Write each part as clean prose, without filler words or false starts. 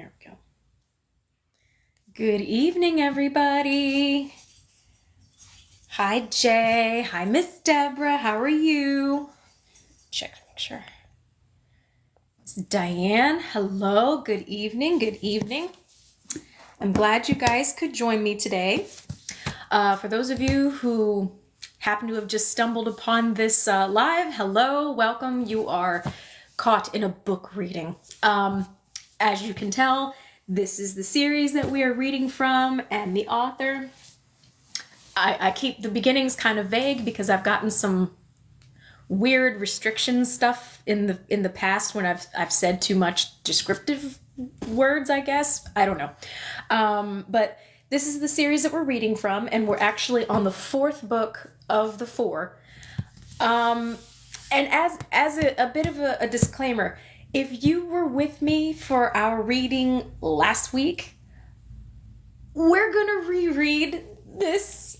There we go. Good evening, everybody. Hi, Jay. Hi, Miss Deborah. How are you? Check to make sure. Miss Diane. Hello. Good evening. Good evening. I'm glad you guys could join me today. For those of you who happen to have just stumbled upon this live, hello, welcome. You are caught in a book reading. As you can tell, this is the series that we are reading from, and the author. I keep the beginnings kind of vague because I've gotten some weird restriction stuff in the past when I've said too much descriptive words, I guess. I don't know. But this is the series that we're reading from, and we're actually on the fourth book of the four. And as a bit of a disclaimer, if you were with me for our reading last week, we're gonna reread this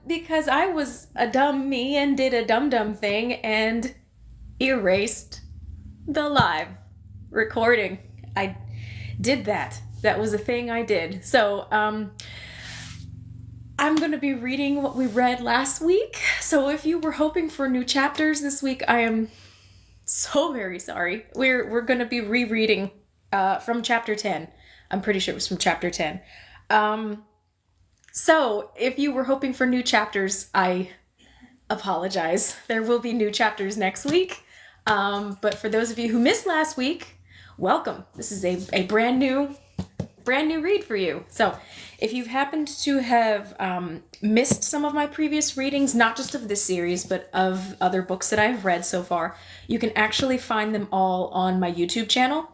because I was a dumb me and did a dumb thing and erased the live recording. I did that. That was a thing I did. So I'm going to be reading what we read last week. So if you were hoping for new chapters this week, I am so very sorry. We're going to be rereading from chapter 10. I'm pretty sure it was from chapter 10. So if you were hoping for new chapters, I apologize. There will be new chapters next week. But for those of you who missed last week, welcome. This is a brand new read for you. So if you've happened to have missed some of my previous readings, not just of this series, but of other books that I've read so far, you can actually find them all on my YouTube channel.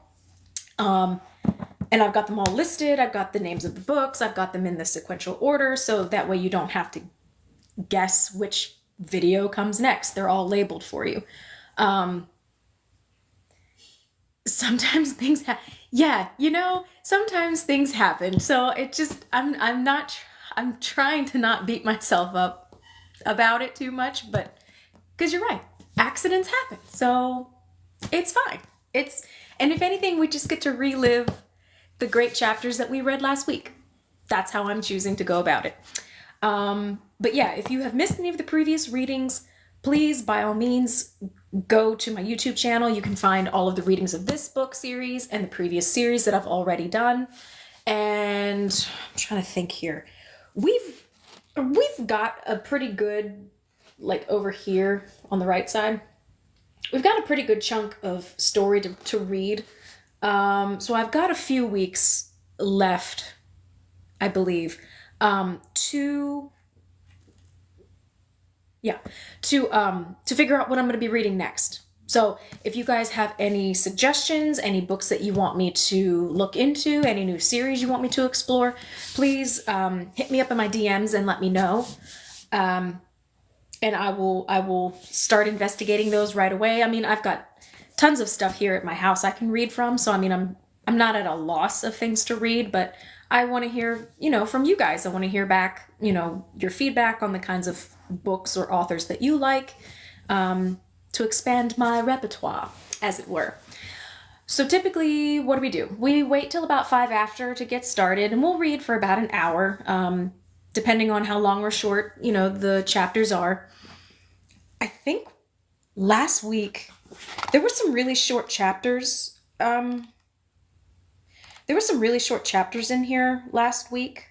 And I've got them all listed. I've got the names of the books. I've got them in the sequential order, so that way you don't have to guess which video comes next. They're all labeled for you. Sometimes things sometimes things happen. So it just, I'm trying to not beat myself up about it too much, but because you're right, accidents happen. So it's fine. And if anything, we just get to relive the great chapters that we read last week. That's how I'm choosing to go about it. But yeah, if you have missed any of the previous readings, please, by all means, go to my YouTube channel. You can find all of the readings of this book series and the previous series that I've already done. And I'm trying to think here. We've got a pretty good, like over here on the right side, we've got a pretty good chunk of story to read. So I've got a few weeks left, I believe, to figure out what I'm going to be reading next. So if you guys have any suggestions, any books that you want me to look into, any new series you want me to explore, please hit me up in my DMs and let me know. And I will start investigating those right away. I mean, I've got tons of stuff here at my house I can read from, so I mean, I'm not at a loss of things to read, but I want to hear, from you guys. I want to hear back, your feedback on the kinds of books or authors that you like, to expand my repertoire, as it were. So typically, what do? We wait till about 5 after to get started, and we'll read for about an hour, depending on how long or short, the chapters are. I think last week, there were some really short chapters. There were some really short chapters in here last week.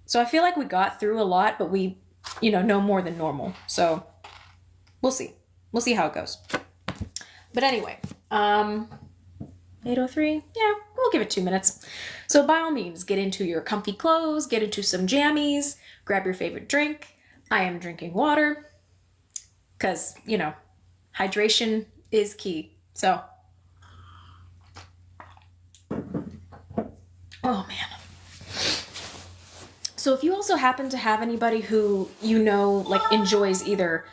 So I feel like we got through a lot, but we, know more than normal. So we'll see. We'll see how it goes. But anyway, 8:03, yeah, we'll give it 2 minutes. So by all means, get into your comfy clothes, get into some jammies, grab your favorite drink. I am drinking water because, hydration is key. So, oh man. So if you also happen to have anybody who enjoys either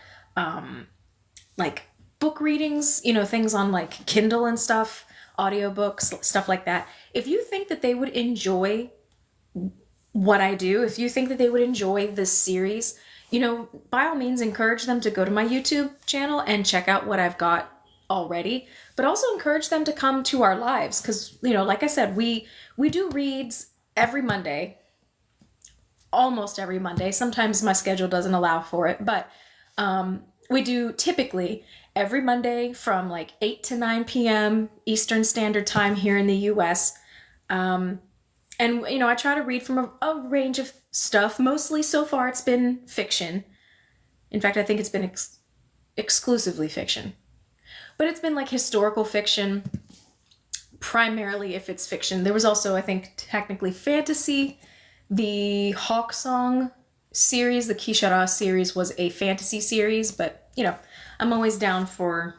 book readings, things on like Kindle and stuff, audiobooks, stuff like that. If you think that they would enjoy what I do, if you think that they would enjoy this series, by all means encourage them to go to my YouTube channel and check out what I've got already, but also encourage them to come to our lives. Because, like I said, we do reads every Monday, almost every Monday. Sometimes my schedule doesn't allow for it, but we do typically every Monday from like 8 to 9 p.m. Eastern Standard Time here in the U.S. And, I try to read from a range of stuff. Mostly so far it's been fiction. In fact, I think it's been exclusively fiction. But it's been like historical fiction, primarily if it's fiction. There was also, I think, technically fantasy. The Hawksong series, the Kishara series, was a fantasy series, but, I'm always down for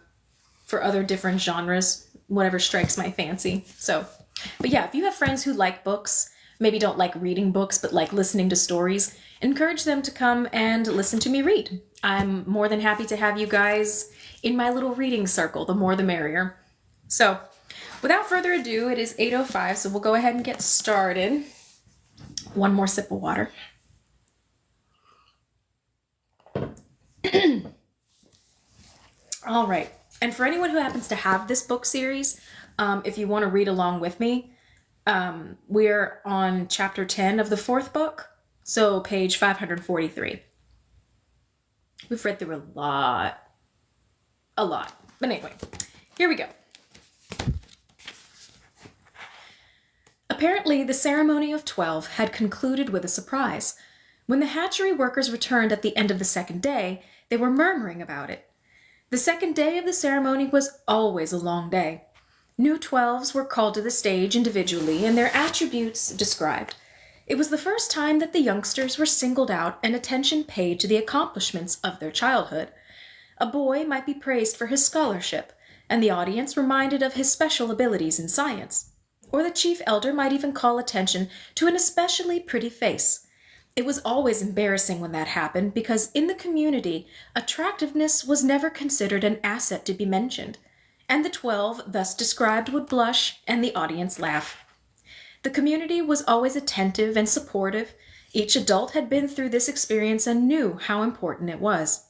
other different genres, whatever strikes my fancy. So, but yeah, if you have friends who like books, maybe don't like reading books, but like listening to stories, encourage them to come and listen to me read. I'm more than happy to have you guys in my little reading circle. The more the merrier. So, without further ado, it is 8:05, so we'll go ahead and get started. One more sip of water. All right. And for anyone who happens to have this book series, if you want to read along with me, we're on chapter 10 of the 4th book, so page 543. We've read through a lot. But anyway, here we go. Apparently, the ceremony of 12 had concluded with a surprise. When the hatchery workers returned at the end of the second day, they were murmuring about it. The second day of the ceremony was always a long day. New 12s were called to the stage individually and their attributes described. It was the first time that the youngsters were singled out and attention paid to the accomplishments of their childhood. A boy might be praised for his scholarship, and the audience reminded of his special abilities in science. Or the chief elder might even call attention to an especially pretty face. It was always embarrassing when that happened because in the community, attractiveness was never considered an asset to be mentioned, and the 12 thus described would blush and the audience laugh. The community was always attentive and supportive. Each adult had been through this experience and knew how important it was.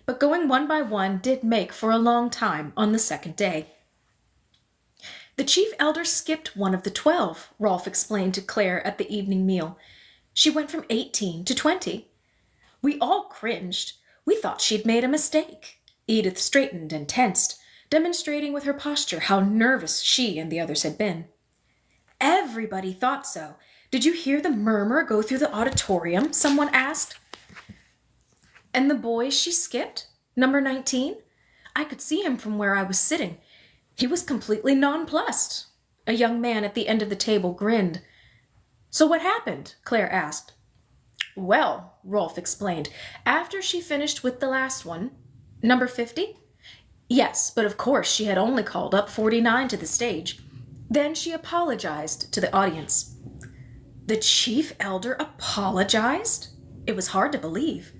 But going one by one did make for a long time on the second day. The chief elder skipped one of the 12, Rolf explained to Claire at the evening meal. She went from 18 to 20. We all cringed. We thought she'd made a mistake. Edith straightened and tensed, demonstrating with her posture how nervous she and the others had been. Everybody thought so. Did you hear the murmur go through the auditorium? Someone asked. And the boy she skipped, number 19? I could see him from where I was sitting. He was completely nonplussed. A young man at the end of the table grinned. So what happened? Claire asked. Well, Rolf explained, after she finished with the last one, number 50? Yes, but of course she had only called up 49 to the stage. Then she apologized to the audience. The chief elder apologized? It was hard to believe.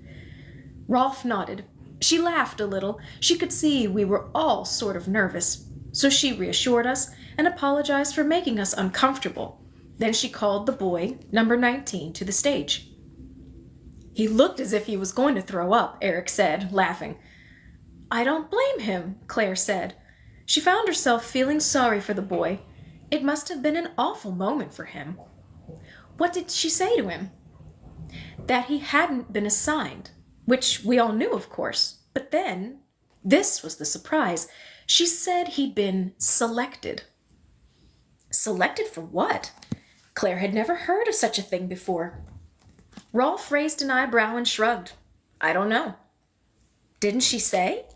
Rolf nodded. She laughed a little. She could see we were all sort of nervous. So she reassured us and apologized for making us uncomfortable. Then she called the boy, number 19, to the stage. He looked as if he was going to throw up, Eric said, laughing. I don't blame him, Claire said. She found herself feeling sorry for the boy. It must have been an awful moment for him. What did she say to him? That he hadn't been assigned, which we all knew, of course. But then, this was the surprise, she said he'd been selected. Selected for what? Claire had never heard of such a thing before. Rolf raised an eyebrow and shrugged. I don't know. Didn't she say?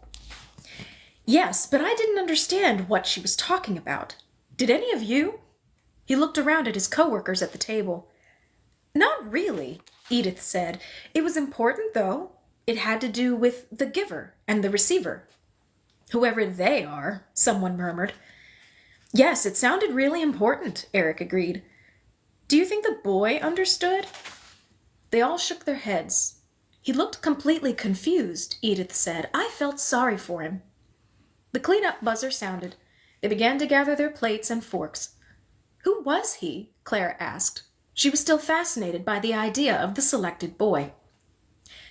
Yes, but I didn't understand what she was talking about. Did any of you? He looked around at his coworkers at the table. Not really, Edith said. It was important, though. It had to do with the giver and the receiver. Whoever they are, someone murmured. Yes, it sounded really important, Eric agreed. Do you think the boy understood? They all shook their heads. He looked completely confused, Edith said. I felt sorry for him. The cleanup buzzer sounded. They began to gather their plates and forks. Who was he? Claire asked. She was still fascinated by the idea of the selected boy.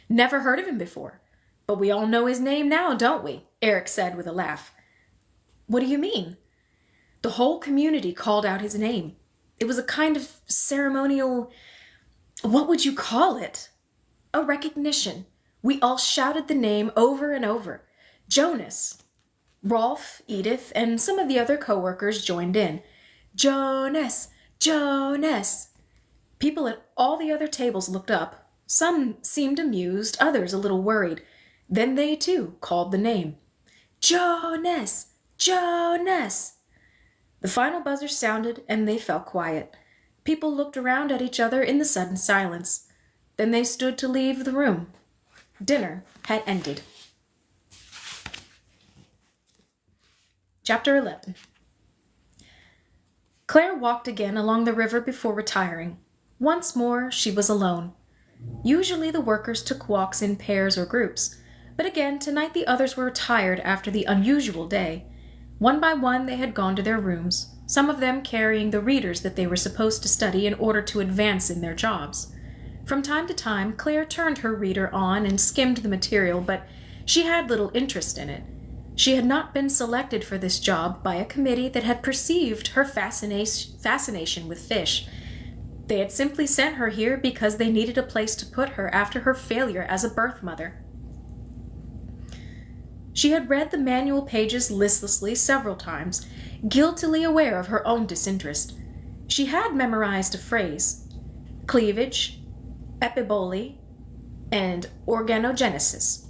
Never heard of him before. But we all know his name now, don't we? Eric said with a laugh. What do you mean? The whole community called out his name. It was a kind of ceremonial, what would you call it? A recognition. We all shouted the name over and over. Jonas. Rolf, Edith, and some of the other co-workers joined in. Jonas! Jonas! People at all the other tables looked up. Some seemed amused, others a little worried. Then they, too, called the name. Jonas! Jonas! The final buzzer sounded, and they fell quiet. People looked around at each other in the sudden silence. Then they stood to leave the room. Dinner had ended. Chapter 11. Claire walked again along the river before retiring. Once more, she was alone. Usually the workers took walks in pairs or groups, but again tonight the others were tired after the unusual day. One by one they had gone to their rooms, some of them carrying the readers that they were supposed to study in order to advance in their jobs. From time to time, Claire turned her reader on and skimmed the material, but she had little interest in it. She had not been selected for this job by a committee that had perceived her fascination with fish. They had simply sent her here because they needed a place to put her after her failure as a birth mother. She had read the manual pages listlessly several times, guiltily aware of her own disinterest. She had memorized a phrase: cleavage, epibole, and organogenesis.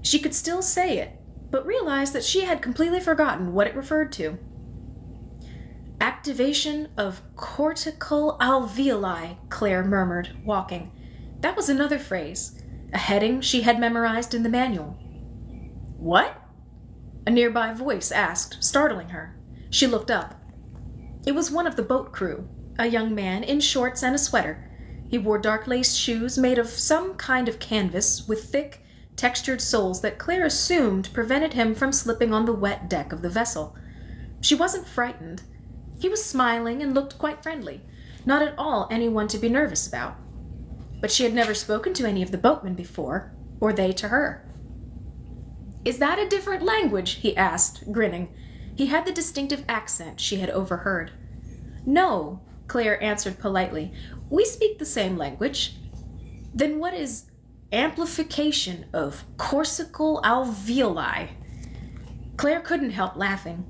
She could still say it, but realized that she had completely forgotten what it referred to. Activation of cortical alveoli, Claire murmured, walking. That was another phrase, a heading she had memorized in the manual. What? A nearby voice asked, startling her. She looked up. It was one of the boat crew, a young man in shorts and a sweater. He wore dark-laced shoes made of some kind of canvas with thick, textured soles that Claire assumed prevented him from slipping on the wet deck of the vessel. She wasn't frightened. He was smiling and looked quite friendly, not at all anyone to be nervous about. But she had never spoken to any of the boatmen before, or they to her. Is that a different language? He asked, grinning. He had the distinctive accent she had overheard. No, Claire answered politely. We speak the same language. Then what is amplification of cortical alveoli? Claire couldn't help laughing.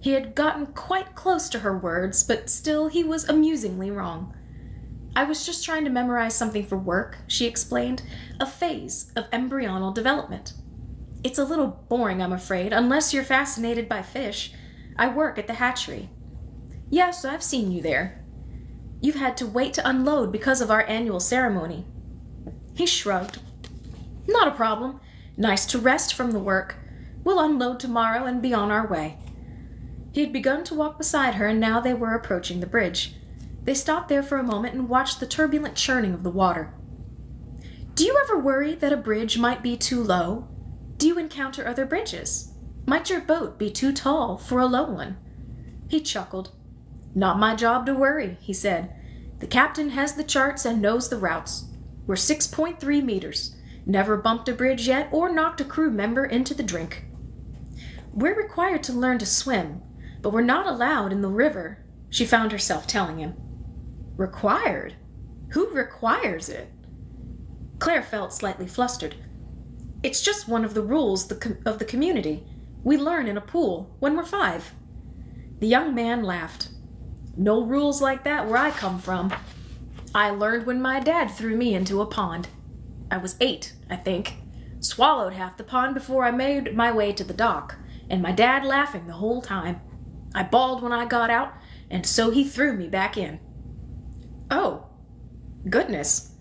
He had gotten quite close to her words, but still he was amusingly wrong. I was just trying to memorize something for work, she explained, a phase of embryonal development. It's a little boring, I'm afraid, unless you're fascinated by fish. I work at the hatchery. Yes, I've seen you there. You've had to wait to unload because of our annual ceremony. He shrugged. Not a problem. Nice to rest from the work. We'll unload tomorrow and be on our way. He had begun to walk beside her, and now they were approaching the bridge. They stopped there for a moment and watched the turbulent churning of the water. Do you ever worry that a bridge might be too low? Do you encounter other bridges? Might your boat be too tall for a low one? He chuckled. Not my job to worry, he said. The captain has the charts and knows the routes. We're 6.3 meters. Never bumped a bridge yet or knocked a crew member into the drink. We're required to learn to swim, but we're not allowed in the river, she found herself telling him. Required? Who requires it? Claire felt slightly flustered. It's just one of the rules of the community. We learn in a pool when we're 5. The young man laughed. No rules like that where I come from. I learned when my dad threw me into a pond. I was 8, I think. Swallowed half the pond before I made my way to the dock, and my dad laughing the whole time. I bawled when I got out, and so he threw me back in. Oh, goodness.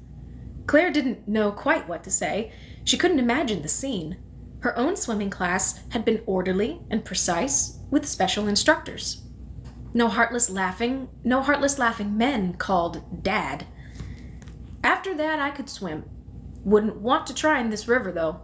Claire didn't know quite what to say. She couldn't imagine the scene. Her own swimming class had been orderly and precise, with special instructors. No heartless laughing men called Dad. After that, I could swim. Wouldn't want to try in this river, though.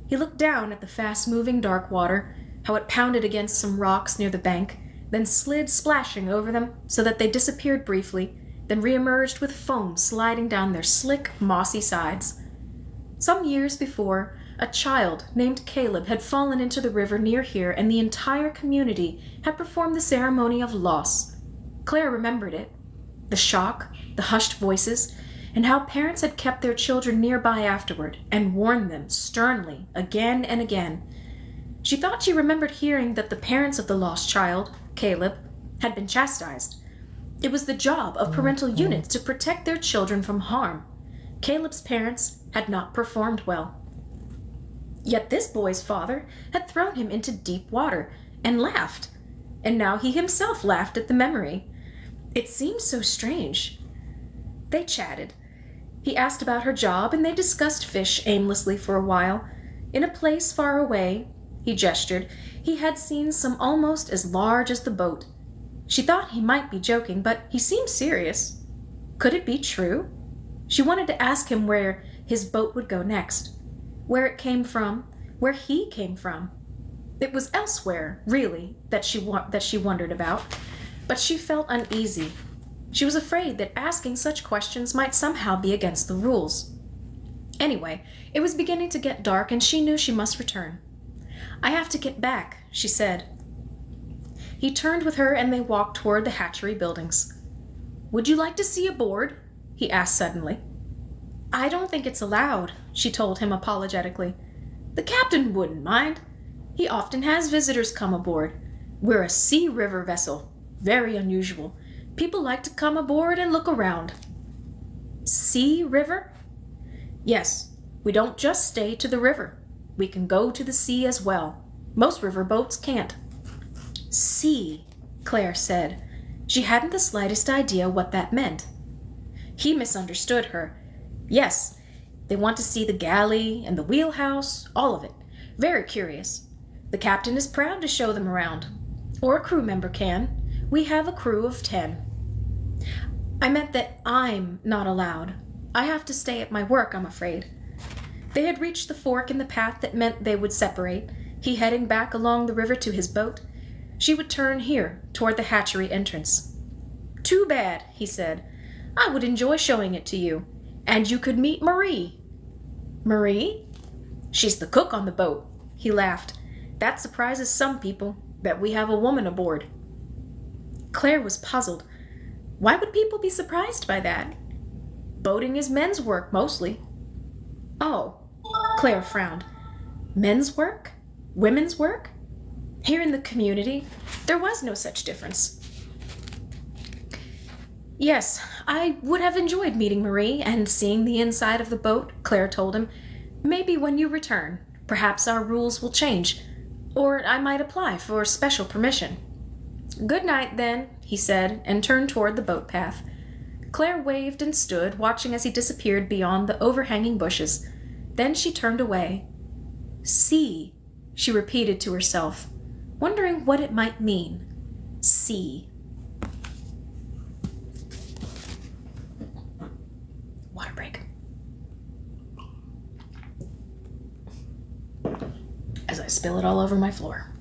He looked down at the fast-moving dark water, how it pounded against some rocks near the bank, then slid splashing over them so that they disappeared briefly, then reemerged with foam sliding down their slick, mossy sides. Some years before, A child named Caleb had fallen into the river near here, and the entire community had performed the ceremony of loss. Claire remembered it. The shock, the hushed voices, and how parents had kept their children nearby afterward and warned them sternly again and again. She thought she remembered hearing that the parents of the lost child, Caleb, had been chastised. It was the job of parental units to protect their children from harm. Caleb's parents had not performed well. Yet this boy's father had thrown him into deep water and laughed, and now he himself laughed at the memory. It seemed so strange. They chatted. He asked about her job, and they discussed fish aimlessly for a while. In a place far away, he gestured, he had seen some almost as large as the boat. She thought he might be joking, but he seemed serious. Could it be true? She wanted to ask him where his boat would go next, where it came from, where he came from. It was elsewhere, really, that she wondered about, but she felt uneasy. She was afraid that asking such questions might somehow be against the rules. Anyway, it was beginning to get dark, and she knew she must return. "I have to get back," she said. He turned with her, and they walked toward the hatchery buildings. "Would you like to see aboard?" he asked suddenly. "I don't think it's allowed," she told him apologetically. "The captain wouldn't mind. He often has visitors come aboard. We're a sea river vessel. Very unusual. People like to come aboard and look around." "Sea river?" "Yes. We don't just stay to the river. We can go to the sea as well. Most river boats can't." "Sea," Claire said. She hadn't the slightest idea what that meant. He misunderstood her. "Yes, they want to see the galley and the wheelhouse, all of it. Very curious. The captain is proud to show them around. Or a crew member can. We have a crew of 10. "I meant that I'm not allowed. I have to stay at my work, I'm afraid." They had reached the fork in the path that meant they would separate, he heading back along the river to his boat. She would turn here, toward the hatchery entrance. "Too bad," he said. "I would enjoy showing it to you. And you could meet Marie." "Marie?" "She's the cook on the boat," he laughed. "That surprises some people, that we have a woman aboard." Claire was puzzled. Why would people be surprised by that? Boating is men's work, mostly. "Oh," Claire frowned. "Men's work? Women's work?" Here in the community, there was no such difference. "Yes, I would have enjoyed meeting Marie and seeing the inside of the boat," Claire told him. "Maybe when you return, perhaps our rules will change, or I might apply for special permission." "Good night, then," he said, and turned toward the boat path. Claire waved and stood, watching as he disappeared beyond the overhanging bushes. Then she turned away. "Sea," she repeated to herself, wondering what it might mean. Sea. Water break. As I spill it all over my floor.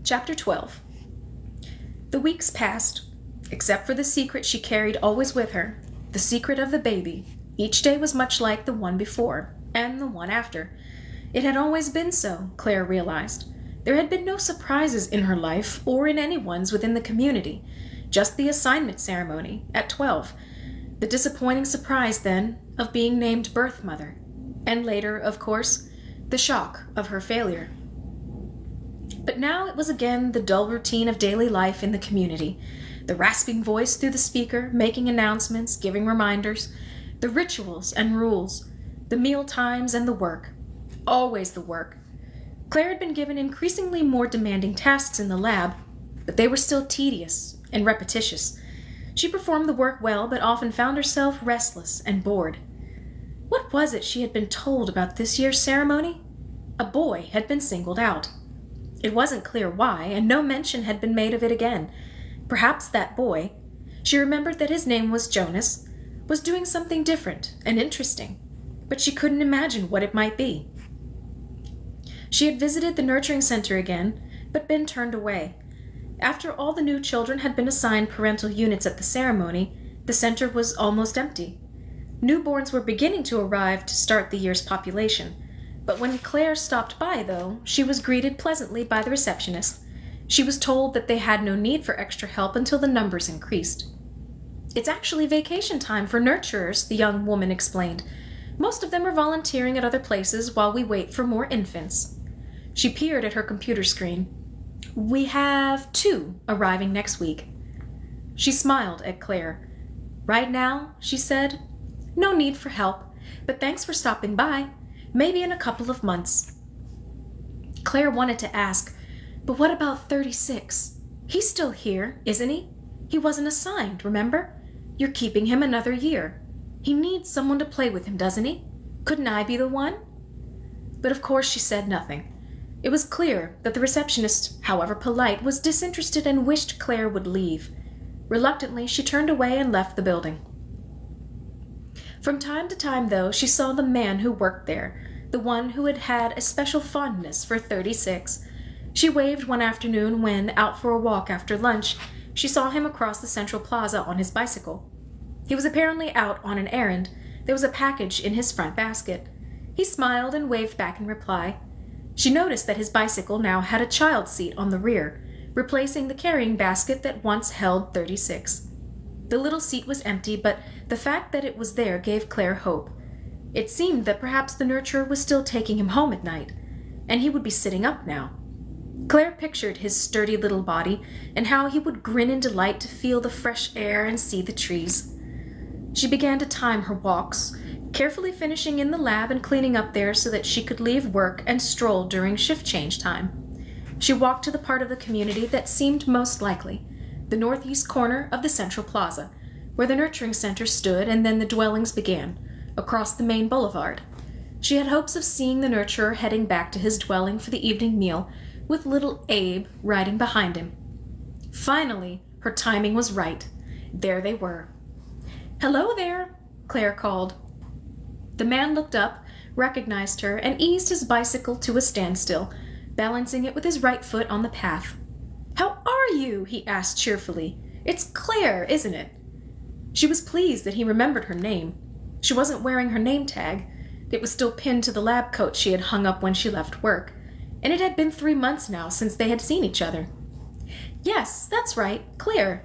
Chapter 12. The weeks passed. Except for the secret she carried always with her, the secret of the baby, each day was much like the one before, and the one after. It had always been so, Claire realized. There had been no surprises in her life, or in anyone's within the community, just the assignment ceremony, at 12. The disappointing surprise, then, of being named birth mother, and later, of course, the shock of her failure. But now it was again the dull routine of daily life in the community, the rasping voice through the speaker, making announcements, giving reminders, the rituals and rules, the meal times and the work. Always the work. Claire had been given increasingly more demanding tasks in the lab, but they were still tedious and repetitious. She performed the work well, but often found herself restless and bored. What was it she had been told about this year's ceremony? A boy had been singled out. It wasn't clear why, and no mention had been made of it again. Perhaps that boy, she remembered that his name was Jonas, was doing something different and interesting, but she couldn't imagine what it might be. She had visited the nurturing center again, but been turned away. After all the new children had been assigned parental units at the ceremony, the center was almost empty. Newborns were beginning to arrive to start the year's population, but when Claire stopped by, though, she was greeted pleasantly by the receptionist. She was told that they had no need for extra help until the numbers increased. "It's actually vacation time for nurturers," the young woman explained. "Most of them are volunteering at other places while we wait for more infants." She peered at her computer screen. "We have 2 arriving next week." She smiled at Claire. "Right now," she said, "no need for help, but thanks for stopping by. Maybe in a couple of months." Claire wanted to ask, "But what about 36? He's still here, isn't he? He wasn't assigned, remember? You're keeping him another year. He needs someone to play with him, doesn't he? Couldn't I be the one?" But of course she said nothing. It was clear that the receptionist, however polite, was disinterested and wished Claire would leave. Reluctantly, she turned away and left the building. From time to time, though, she saw the man who worked there, the one who had had a special fondness for 36. She waved one afternoon when, out for a walk after lunch, she saw him across the Central Plaza on his bicycle. He was apparently out on an errand. There was a package in his front basket. He smiled and waved back in reply. She noticed that his bicycle now had a child seat on the rear, replacing the carrying basket that once held 36. The little seat was empty, but the fact that it was there gave Claire hope. It seemed that perhaps the nurturer was still taking him home at night, and he would be sitting up now. Claire pictured his sturdy little body and how he would grin in delight to feel the fresh air and see the trees. She began to time her walks, carefully finishing in the lab and cleaning up there so that she could leave work and stroll during shift change time. She walked to the part of the community that seemed most likely, the northeast corner of the Central Plaza, where the nurturing center stood and then the dwellings began, across the main boulevard. She had hopes of seeing the nurturer heading back to his dwelling for the evening meal, with little Abe riding behind him. Finally, her timing was right. There they were. "Hello there," Claire called. The man looked up, recognized her, and eased his bicycle to a standstill, balancing it with his right foot on the path. "How are you?" he asked cheerfully. "It's Claire, isn't it?" She was pleased that he remembered her name. She wasn't wearing her name tag. It was still pinned to the lab coat she had hung up when she left work, and it had been 3 months now since they had seen each other. "Yes, that's right, Claire.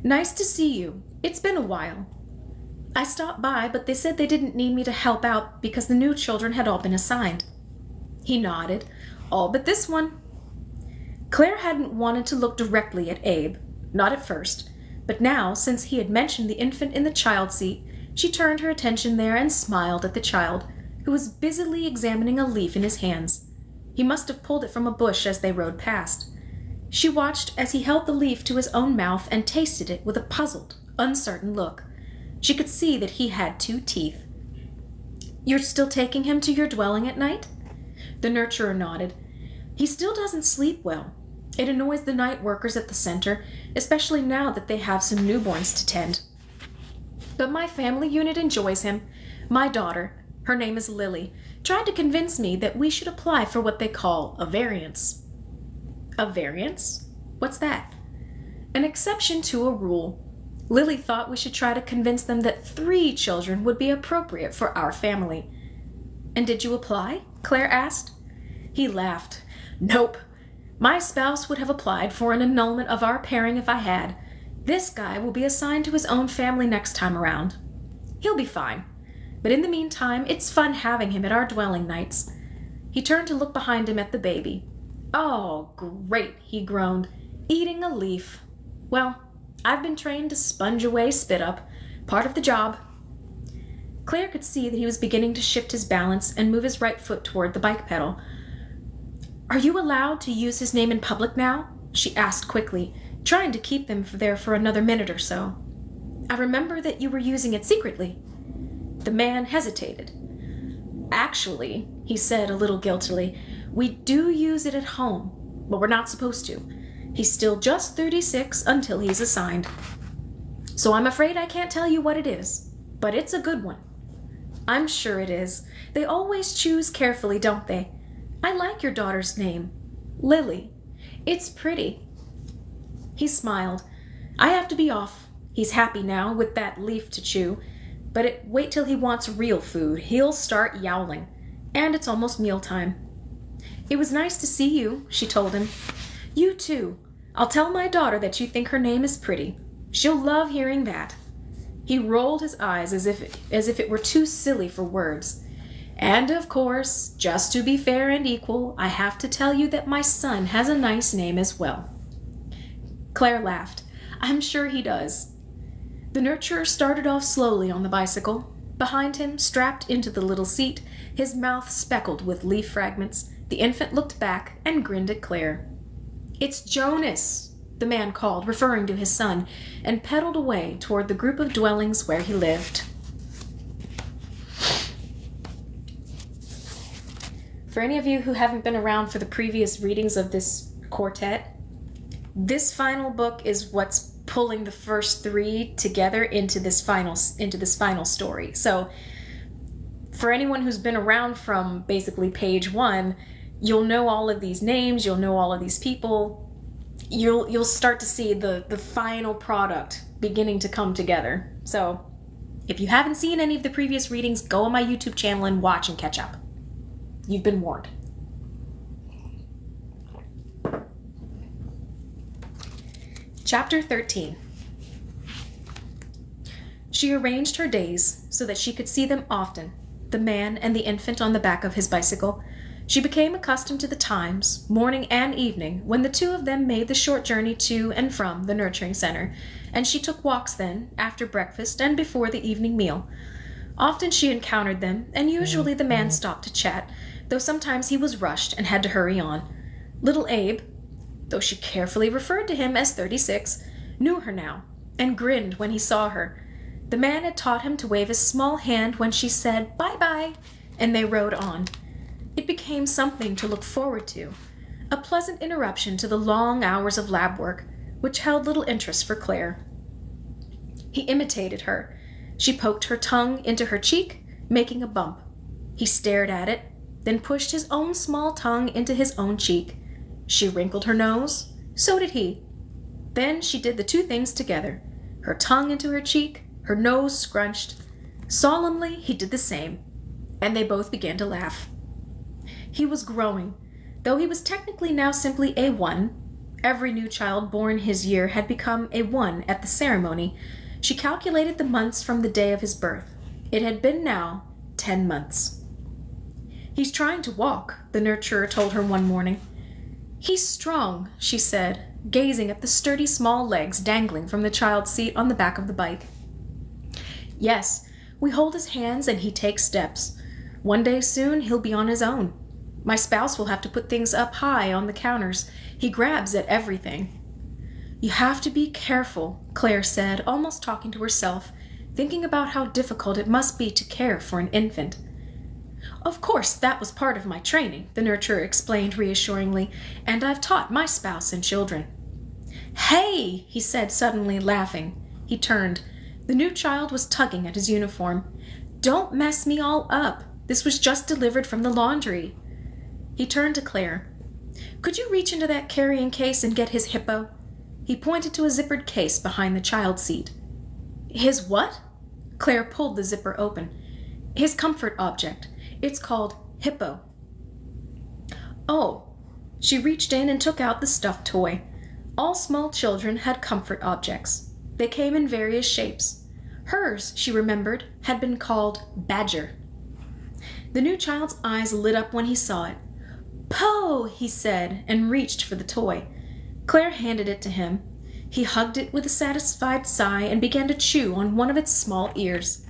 Nice to see you. It's been a while. I stopped by, but they said they didn't need me to help out because the new children had all been assigned." He nodded. "All but this one." Claire hadn't wanted to look directly at Abe, not at first, but now, since he had mentioned the infant in the child seat, she turned her attention there and smiled at the child, who was busily examining a leaf in his hands. He must have pulled it from a bush as they rode past. She watched as he held the leaf to his own mouth and tasted it with a puzzled, uncertain look. She could see that he had 2 teeth. "You're still taking him to your dwelling at night?" The nurturer nodded. "He still doesn't sleep well. It annoys the night workers at the center, especially now that they have some newborns to tend. But my family unit enjoys him. My daughter, her name is Lily, tried to convince me that we should apply for what they call a variance." "A variance? What's that?" "An exception to a rule. Lily thought we should try to convince them that 3 children would be appropriate for our family." "And did you apply?" Claire asked. He laughed. "Nope. My spouse would have applied for an annulment of our pairing if I had. This guy will be assigned to his own family next time around. He'll be fine. But in the meantime, it's fun having him at our dwelling nights." He turned to look behind him at the baby. "Oh, great," he groaned. "Eating a leaf. Well, I've been trained to sponge away spit up. Part of the job." Claire could see that he was beginning to shift his balance and move his right foot toward the bike pedal. "Are you allowed to use his name in public now?" she asked quickly, trying to keep them there for another minute or so. "I remember that you were using it secretly." The man hesitated. "Actually," he said a little guiltily, "we do use it at home, but we're not supposed to. He's still just 36 until he's assigned. So I'm afraid I can't tell you what it is, but it's a good one." "I'm sure it is. They always choose carefully, don't they? I like your daughter's name. Lily. It's pretty." He smiled. "I have to be off." He's happy now with that leaf to chew. but wait till he wants real food. He'll start yowling. And it's almost mealtime. It was nice to see you, she told him. You too. I'll tell my daughter that you think her name is pretty. She'll love hearing that. He rolled his eyes as if it were too silly for words. And of course, just to be fair and equal, I have to tell you that my son has a nice name as well. Claire laughed. I'm sure he does. The nurturer started off slowly on the bicycle. Behind him, strapped into the little seat, his mouth speckled with leaf fragments, the infant looked back and grinned at Claire. It's Jonas, the man called, referring to his son, and pedaled away toward the group of dwellings where he lived. For any of you who haven't been around for the previous readings of this quartet, this final book is what's pulling the first three together into this final story. So for anyone who's been around from basically page 1, you'll know all of these names, you'll know all of these people. You'll start to see the final product beginning to come together. So if you haven't seen any of the previous readings, go on my YouTube channel and watch and catch up. You've been warned. Chapter 13. She arranged her days so that she could see them often, the man and the infant on the back of his bicycle. She became accustomed to the times, morning and evening, when the two of them made the short journey to and from the nurturing center, and she took walks then, after breakfast and before the evening meal. Often she encountered them, and usually the man stopped to chat, though sometimes he was rushed and had to hurry on. Little Abe, though she carefully referred to him as 36, knew her now, and grinned when he saw her. The man had taught him to wave his small hand when she said, "Bye-bye," and they rode on. It became something to look forward to, a pleasant interruption to the long hours of lab work, which held little interest for Claire. He imitated her. She poked her tongue into her cheek, making a bump. He stared at it, then pushed his own small tongue into his own cheek. She wrinkled her nose. So did he. Then she did the two things together, her tongue into her cheek, her nose scrunched. Solemnly, he did the same, and they both began to laugh. He was growing, though he was technically now simply a 1. Every new child born his year had become a 1 at the ceremony. She calculated the months from the day of his birth. It had been now 10 months. He's trying to walk, the nurturer told her one morning. He's strong, she said, gazing at the sturdy small legs dangling from the child's seat on the back of the bike. Yes, we hold his hands and he takes steps. One day soon he'll be on his own. My spouse will have to put things up high on the counters. He grabs at everything. You have to be careful, Claire said, almost talking to herself, thinking about how difficult it must be to care for an infant. Of course, that was part of my training, the nurturer explained reassuringly, and I've taught my spouse and children. Hey, he said suddenly, laughing. He turned. The new child was tugging at his uniform. Don't mess me all up. This was just delivered from the laundry. He turned to Claire. Could you reach into that carrying case and get his hippo? He pointed to a zippered case behind the child's seat. His what? Claire pulled the zipper open. His comfort object. It's called Hippo. Oh. She reached in and took out the stuffed toy. All small children had comfort objects. They came in various shapes. Hers, she remembered, had been called Badger. The new child's eyes lit up when he saw it. "Poe!" he said, and reached for the toy. Claire handed it to him. He hugged it with a satisfied sigh and began to chew on one of its small ears.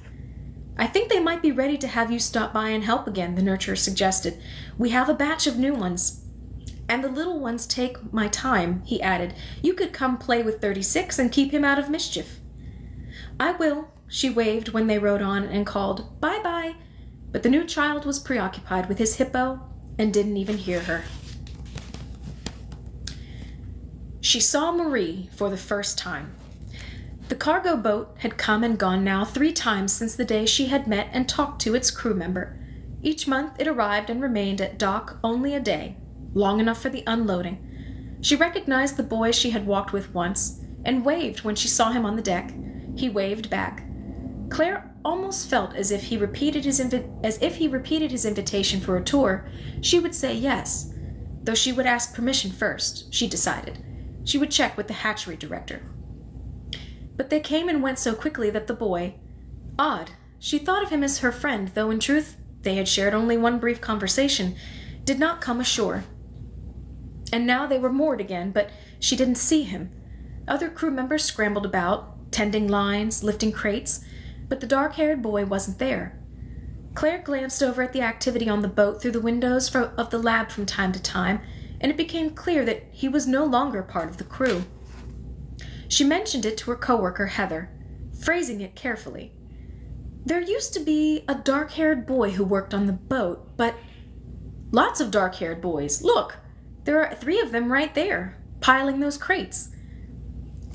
I think they might be ready to have you stop by and help again, the nurturer suggested. We have a batch of new ones. And the little ones take my time, he added. You could come play with 36 and keep him out of mischief. I will, she waved when they rode on and called, "Bye-bye." But the new child was preoccupied with his hippo and didn't even hear her. She saw Marie for the first time. The cargo boat had come and gone now 3 times since the day she had met and talked to its crew member. Each month it arrived and remained at dock only a day, long enough for the unloading. She recognized the boy she had walked with once, and waved when she saw him on the deck. He waved back. Claire almost felt as if he repeated his invitation for a tour, she would say yes, though she would ask permission first, she decided. She would check with the hatchery director. But they came and went so quickly that the boy, odd, she thought of him as her friend, though in truth they had shared only one brief conversation, did not come ashore. And now they were moored again, but she didn't see him. Other crew members scrambled about, tending lines, lifting crates, but the dark-haired boy wasn't there. Claire glanced over at the activity on the boat through the windows of the lab from time to time, and it became clear that he was no longer part of the crew. She mentioned it to her coworker Heather, phrasing it carefully. There used to be a dark-haired boy who worked on the boat, but lots of dark-haired boys. Look, there are 3 of them right there, piling those crates.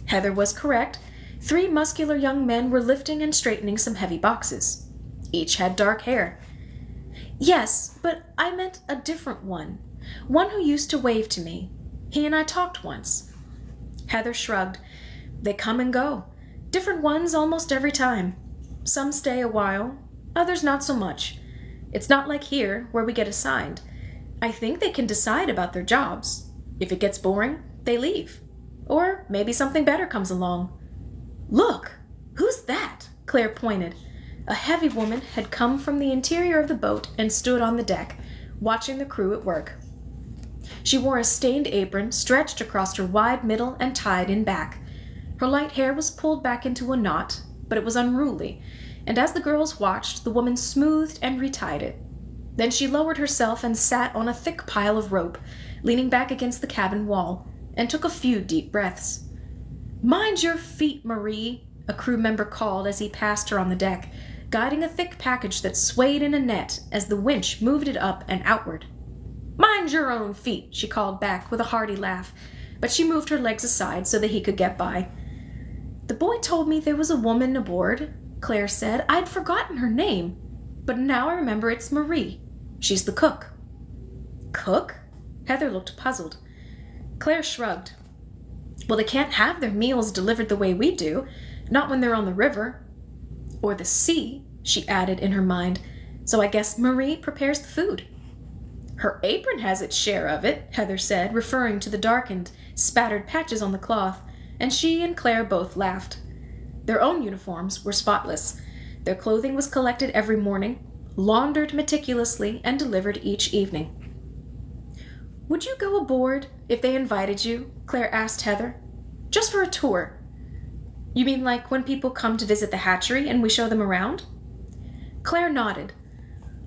Heather was correct. 3 muscular young men were lifting and straightening some heavy boxes. Each had dark hair. Yes, but I meant a different one. One who used to wave to me. He and I talked once. Heather shrugged. They come and go. Different ones almost every time. Some stay a while, others not so much. It's not like here, where we get assigned. I think they can decide about their jobs. If it gets boring, they leave. Or maybe something better comes along. Look! Who's that? Claire pointed. A heavy woman had come from the interior of the boat and stood on the deck, watching the crew at work. She wore a stained apron stretched across her wide middle and tied in back. Her light hair was pulled back into a knot, but it was unruly, and as the girls watched, the woman smoothed and retied it. Then she lowered herself and sat on a thick pile of rope, leaning back against the cabin wall, and took a few deep breaths. "Mind your feet, Marie," a crew member called as he passed her on the deck, guiding a thick package that swayed in a net as the winch moved it up and outward. "Mind your own feet," she called back with a hearty laugh, but she moved her legs aside so that he could get by. "The boy told me there was a woman aboard," Claire said. "I'd forgotten her name, but now I remember it's Marie. She's the cook." "Cook?" Heather looked puzzled. Claire shrugged. "Well, they can't have their meals delivered the way we do, not when they're on the river. Or the sea," she added in her mind, "so I guess Marie prepares the food." "Her apron has its share of it," Heather said, referring to the darkened, spattered patches on the cloth, and she and Claire both laughed. Their own uniforms were spotless. Their clothing was collected every morning, laundered meticulously, and delivered each evening. "Would you go aboard if they invited you?" Claire asked Heather. "Just for a tour." "You mean like when people come to visit the hatchery and we show them around?" Claire nodded.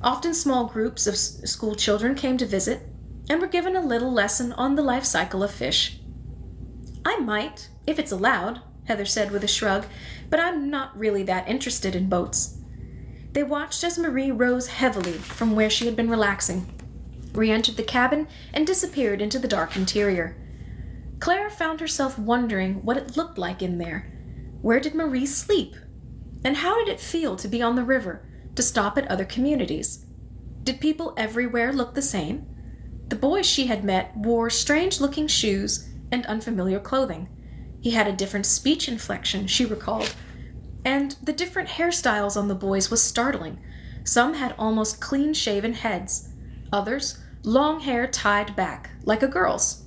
Often small groups of school children came to visit and were given a little lesson on the life cycle of fish. "I might, if it's allowed," Heather said with a shrug, "but I'm not really that interested in boats." They watched as Marie rose heavily from where she had been relaxing, re-entered the cabin, and disappeared into the dark interior. Claire found herself wondering what it looked like in there. Where did Marie sleep? And how did it feel to be on the river, to stop at other communities? Did people everywhere look the same? The boy she had met wore strange-looking shoes and unfamiliar clothing. He had a different speech inflection, she recalled, and the different hairstyles on the boys was startling. Some had almost clean-shaven heads, others long hair tied back, like a girl's.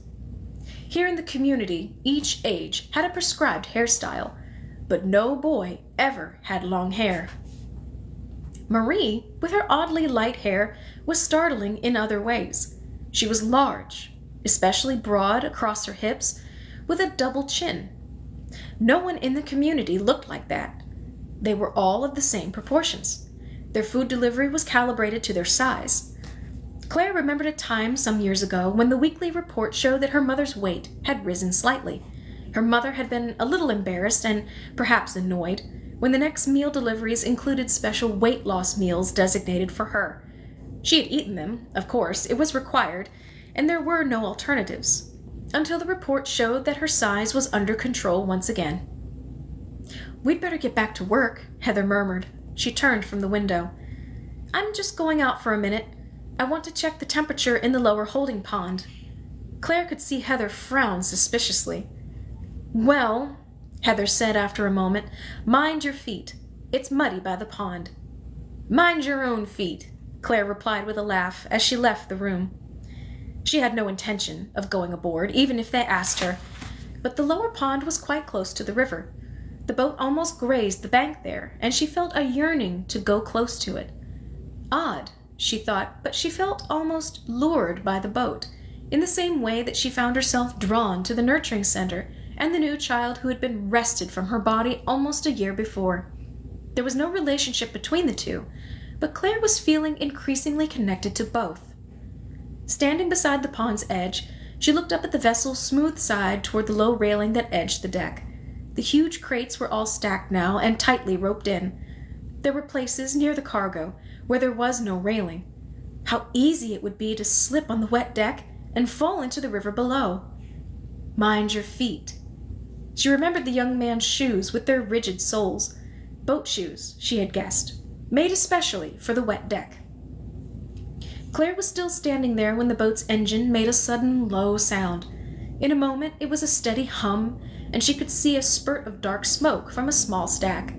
Here in the community, each age had a prescribed hairstyle, but no boy ever had long hair. Marie, with her oddly light hair, was startling in other ways. She was large, especially broad across her hips, with a double chin. No one in the community looked like that. They were all of the same proportions. Their food delivery was calibrated to their size. Claire remembered a time some years ago when the weekly report showed that her mother's weight had risen slightly. Her mother had been a little embarrassed and perhaps annoyed when the next meal deliveries included special weight loss meals designated for her. She had eaten them, of course, it was required, and there were no alternatives, until the report showed that her size was under control once again. "We'd better get back to work," Heather murmured. She turned from the window. "I'm just going out for a minute. I want to check the temperature in the lower holding pond." Claire could see Heather frown suspiciously. "Well," Heather said after a moment, "mind your feet. It's muddy by the pond." "Mind your own feet," Claire replied with a laugh as she left the room. She had no intention of going aboard, even if they asked her, but the lower pond was quite close to the river. The boat almost grazed the bank there, and she felt a yearning to go close to it. Odd, she thought, but she felt almost lured by the boat, in the same way that she found herself drawn to the nurturing center and the new child who had been wrested from her body almost a year before. There was no relationship between the two, but Claire was feeling increasingly connected to both. Standing beside the pond's edge, she looked up at the vessel's smooth side toward the low railing that edged the deck. The huge crates were all stacked now and tightly roped in. There were places near the cargo where there was no railing. How easy it would be to slip on the wet deck and fall into the river below. Mind your feet. She remembered the young man's shoes with their rigid soles. Boat shoes, she had guessed, made especially for the wet deck. Claire was still standing there when the boat's engine made a sudden low sound. In a moment it was a steady hum, and she could see a spurt of dark smoke from a small stack.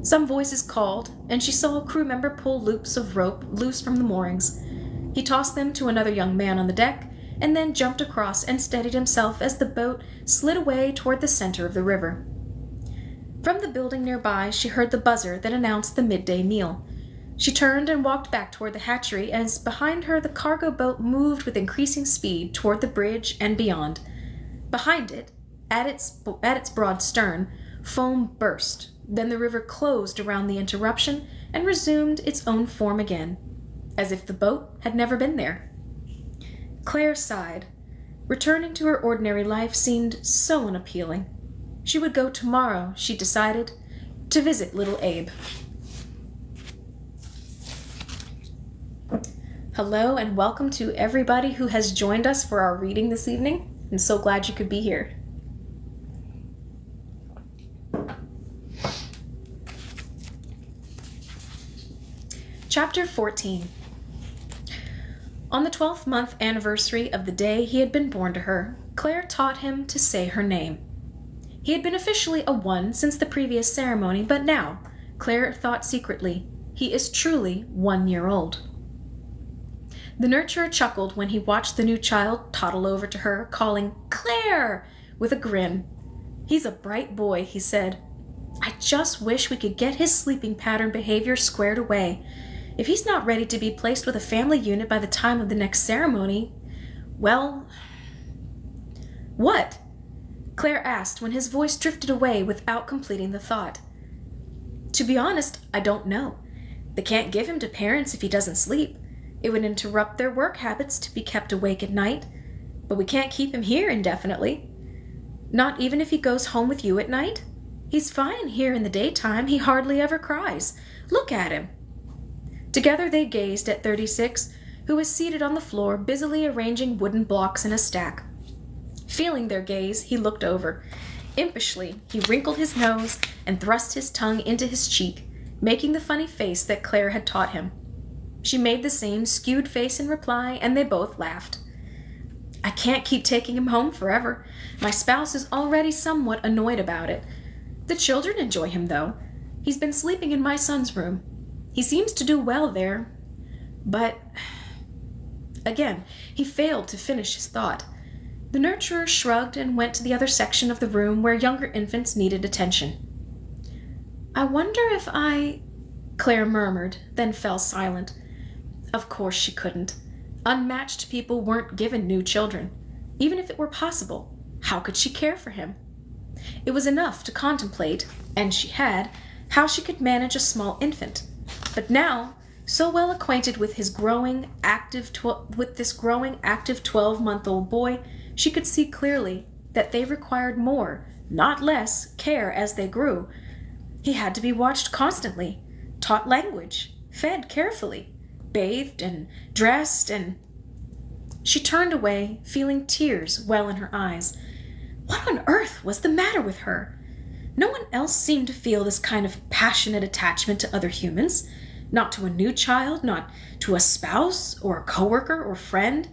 Some voices called, and she saw a crew member pull loops of rope loose from the moorings. He tossed them to another young man on the deck, and then jumped across and steadied himself as the boat slid away toward the center of the river. From the building nearby, she heard the buzzer that announced the midday meal. She turned and walked back toward the hatchery as behind her the cargo boat moved with increasing speed toward the bridge and beyond. Behind it, at its broad stern, foam burst. Then the river closed around the interruption and resumed its own form again, as if the boat had never been there. Claire sighed. Returning to her ordinary life seemed so unappealing. She would go tomorrow, she decided, to visit little Abe. Hello and welcome to everybody who has joined us for our reading this evening. I'm so glad you could be here. Chapter 14. On the 12th month anniversary of the day he had been born to her, Claire taught him to say her name. He had been officially a 1 since the previous ceremony, but now, Claire thought secretly, he is truly 1 year old. The nurturer chuckled when he watched the new child toddle over to her, calling, "Claire!" with a grin. "He's a bright boy," he said. "I just wish we could get his sleeping pattern behavior squared away. If he's not ready to be placed with a family unit by the time of the next ceremony, well..." "What?" Claire asked when his voice drifted away without completing the thought. "To be honest, I don't know. They can't give him to parents if he doesn't sleep. It would interrupt their work habits to be kept awake at night. But we can't keep him here indefinitely. Not even if he goes home with you at night? He's fine here in the daytime. He hardly ever cries. Look at him." Together they gazed at 36, who was seated on the floor, busily arranging wooden blocks in a stack. Feeling their gaze, he looked over. Impishly, he wrinkled his nose and thrust his tongue into his cheek, making the funny face that Claire had taught him. She made the same skewed face in reply, and they both laughed. "I can't keep taking him home forever. My spouse is already somewhat annoyed about it. The children enjoy him, though. He's been sleeping in my son's room. He seems to do well there. But..." Again, he failed to finish his thought. The nurturer shrugged and went to the other section of the room where younger infants needed attention. "I wonder if I..." Claire murmured, then fell silent. Of course she couldn't. Unmatched people weren't given new children. Even if it were possible, how could she care for him? It was enough to contemplate, and she had, how she could manage a small infant. But now, so well acquainted with this growing, active 12-month-old boy, she could see clearly that they required more, not less, care as they grew. He had to be watched constantly, taught language, fed carefully, bathed and dressed and... She turned away, feeling tears well in her eyes. What on earth was the matter with her? No one else seemed to feel this kind of passionate attachment to other humans. Not to a new child, not to a spouse or a coworker or friend.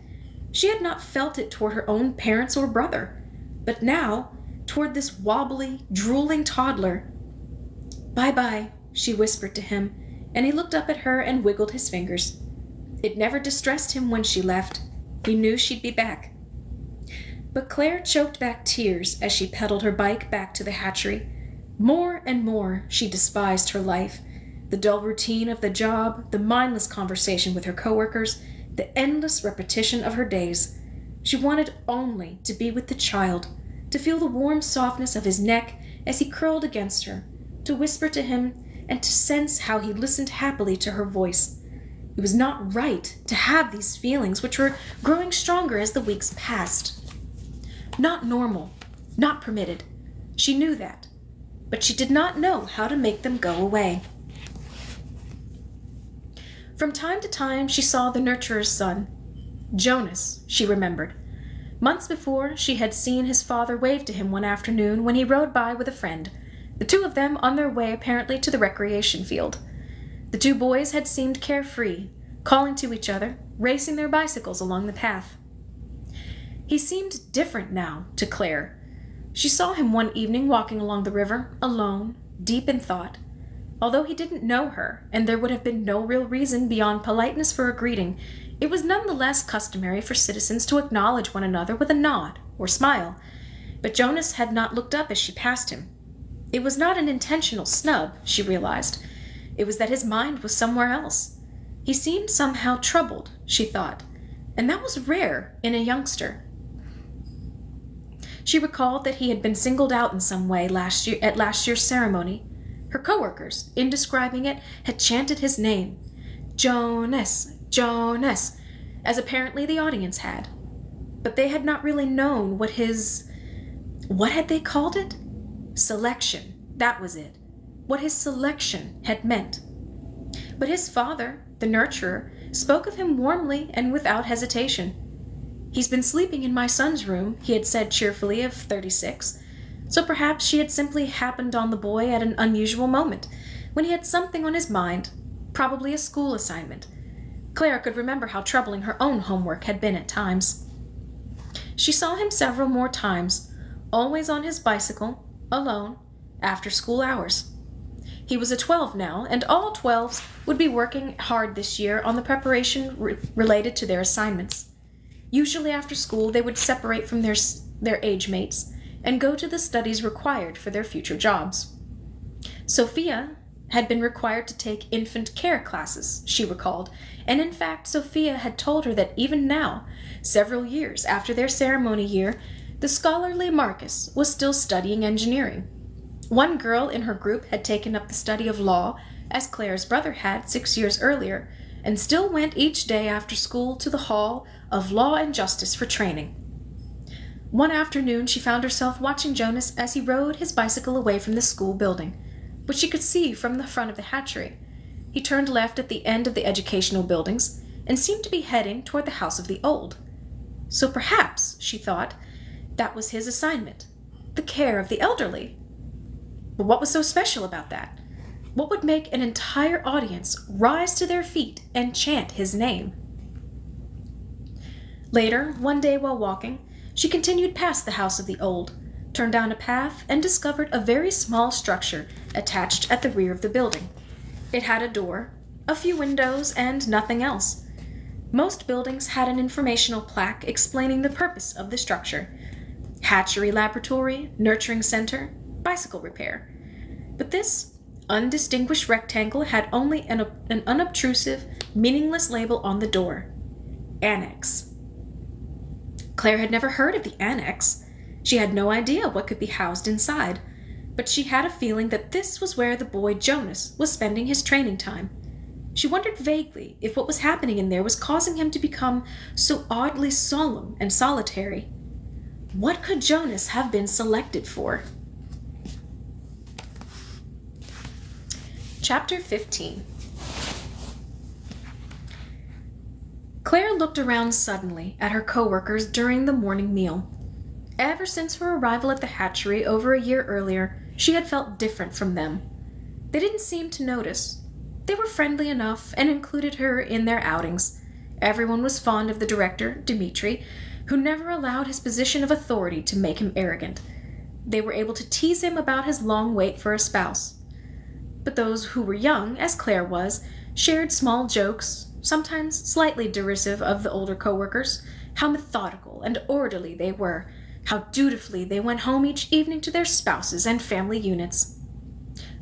She had not felt it toward her own parents or brother. But now, toward this wobbly, drooling toddler... "Bye-bye," she whispered to him, and he looked up at her and wiggled his fingers. It never distressed him when she left. He knew she'd be back. But Claire choked back tears as she pedaled her bike back to the hatchery. More and more she despised her life, the dull routine of the job, the mindless conversation with her coworkers, the endless repetition of her days. She wanted only to be with the child, to feel the warm softness of his neck as he curled against her, to whisper to him, and to sense how he listened happily to her voice. It was not right to have these feelings, which were growing stronger as the weeks passed. Not normal, not permitted. She knew that, but she did not know how to make them go away. From time to time, she saw the nurturer's son. Jonas, she remembered. Months before, she had seen his father wave to him one afternoon when he rode by with a friend, the two of them on their way apparently to the recreation field. The two boys had seemed carefree, calling to each other, racing their bicycles along the path. He seemed different now to Claire. She saw him one evening walking along the river, alone, deep in thought. Although he didn't know her, and there would have been no real reason beyond politeness for a greeting, it was nonetheless customary for citizens to acknowledge one another with a nod or smile. But Jonas had not looked up as she passed him. It was not an intentional snub, she realized. It was that his mind was somewhere else. He seemed somehow troubled, she thought, and that was rare in a youngster. She recalled that he had been singled out in some way at last year's ceremony. Her coworkers, in describing it, had chanted his name, Jonas, Jonas, as apparently the audience had. But they had not really known what had they called it? Selection, that was it. What his selection had meant. But his father, the nurturer, spoke of him warmly and without hesitation. He's been sleeping in my son's room, he had said cheerfully of 36. So perhaps she had simply happened on the boy at an unusual moment, when he had something on his mind, probably a school assignment. Claire could remember how troubling her own homework had been at times. She saw him several more times, always on his bicycle, alone, after school hours. He was a 12 now, and all 12s would be working hard this year on the preparation related to their assignments. Usually after school, they would separate from their age mates and go to the studies required for their future jobs. Sophia had been required to take infant care classes, she recalled, and in fact Sophia had told her that even now, several years after their ceremony year, the scholarly Marcus was still studying engineering. One girl in her group had taken up the study of law, as Claire's brother had 6 years earlier, and still went each day after school to the Hall of Law and Justice for training. One afternoon she found herself watching Jonas as he rode his bicycle away from the school building, which she could see from the front of the hatchery. He turned left at the end of the educational buildings and seemed to be heading toward the House of the Old. So perhaps, she thought, that was his assignment, the care of the elderly. But what was so special about that? What would make an entire audience rise to their feet and chant his name? Later, one day while walking, she continued past the House of the Old, turned down a path, and discovered a very small structure attached at the rear of the building. It had a door, a few windows, and nothing else. Most buildings had an informational plaque explaining the purpose of the structure: hatchery laboratory, nurturing center, bicycle repair. But this undistinguished rectangle had only an unobtrusive, meaningless label on the door: Annex. Claire had never heard of the annex. She had no idea what could be housed inside, but she had a feeling that this was where the boy Jonas was spending his training time. She wondered vaguely if what was happening in there was causing him to become so oddly solemn and solitary. What could Jonas have been selected for? Chapter 15. Claire looked around suddenly at her coworkers during the morning meal. Ever since her arrival at the hatchery over a year earlier, she had felt different from them. They didn't seem to notice. They were friendly enough and included her in their outings. Everyone was fond of the director, Dmitri, who never allowed his position of authority to make him arrogant. They were able to tease him about his long wait for a spouse. But those who were young, as Claire was, shared small jokes, sometimes slightly derisive of the older co-workers, how methodical and orderly they were, how dutifully they went home each evening to their spouses and family units.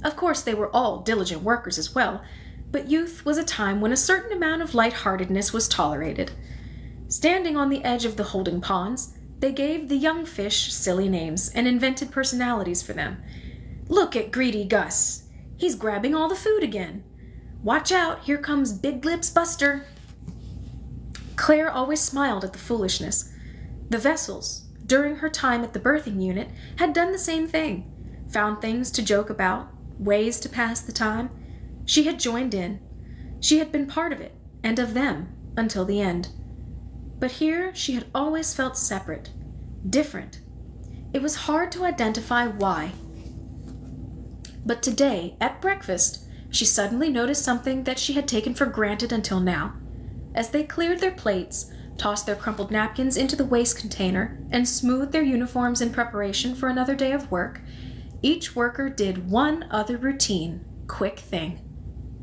Of course, they were all diligent workers as well, but youth was a time when a certain amount of light-heartedness was tolerated. Standing on the edge of the holding ponds, they gave the young fish silly names and invented personalities for them. "Look at Greedy Gus. He's grabbing all the food again. Watch out, here comes Big Lips Buster." Claire always smiled at the foolishness. The vessels, during her time at the birthing unit, had done the same thing, found things to joke about, ways to pass the time. She had joined in. She had been part of it, and of them, until the end. But here she had always felt separate, different. It was hard to identify why. But today, at breakfast, she suddenly noticed something that she had taken for granted until now. As they cleared their plates, tossed their crumpled napkins into the waste container, and smoothed their uniforms in preparation for another day of work, each worker did one other routine, quick thing.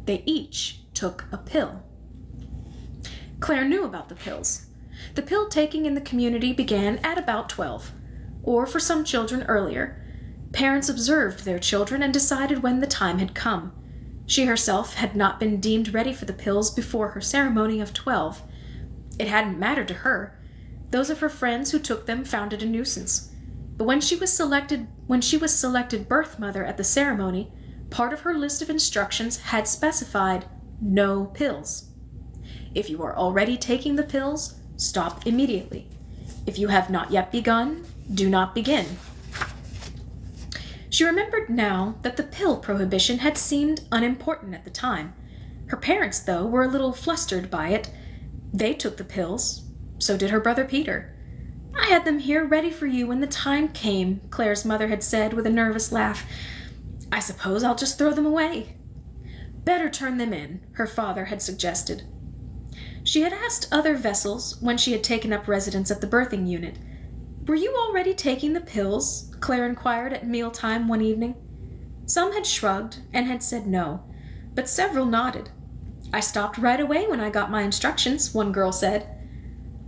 They each took a pill. Claire knew about the pills. The pill taking in the community began at about 12, or for some children earlier. Parents observed their children and decided when the time had come. She herself had not been deemed ready for the pills before her ceremony of 12. It hadn't mattered to her. Those of her friends who took them found it a nuisance. But when she was selected birth mother at the ceremony, part of her list of instructions had specified no pills. If you are already taking the pills, stop immediately. If you have not yet begun, do not begin. She remembered now that the pill prohibition had seemed unimportant at the time. Her parents, though, were a little flustered by it. They took the pills. So did her brother Peter. "I had them here ready for you when the time came," Claire's mother had said with a nervous laugh. "I suppose I'll just throw them away." "Better turn them in," her father had suggested. She had asked other vessels when she had taken up residence at the birthing unit. "Were you already taking the pills?" Claire inquired at mealtime one evening. Some had shrugged and had said no, but several nodded. "I stopped right away when I got my instructions," one girl said.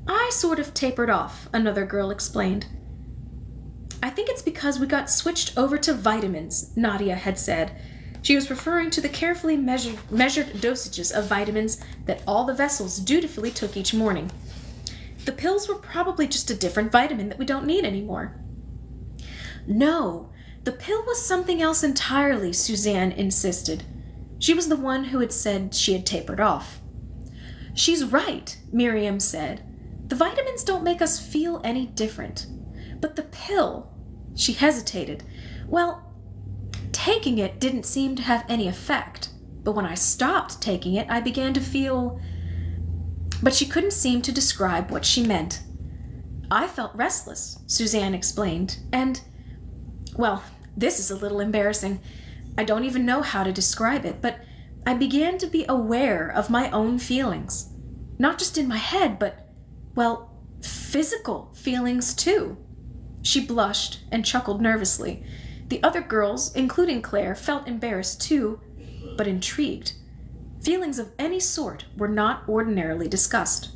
"I sort of tapered off," another girl explained. "I think it's because we got switched over to vitamins," Nadia had said. She was referring to the carefully measured dosages of vitamins that all the vessels dutifully took each morning. "The pills were probably just a different vitamin that we don't need anymore." "No, the pill was something else entirely," Suzanne insisted. She was the one who had said she had tapered off. "She's right," Miriam said. "The vitamins don't make us feel any different. But the pill," she hesitated. "Well, taking it didn't seem to have any effect. But when I stopped taking it, I began to feel..." But she couldn't seem to describe what she meant. "I felt restless," Suzanne explained, and, well, this is a little embarrassing. I don't even know how to describe it, but I began to be aware of my own feelings. Not just in my head, but, well, physical feelings too." She blushed and chuckled nervously. The other girls, including Claire, felt embarrassed too, but intrigued. Feelings of any sort were not ordinarily discussed.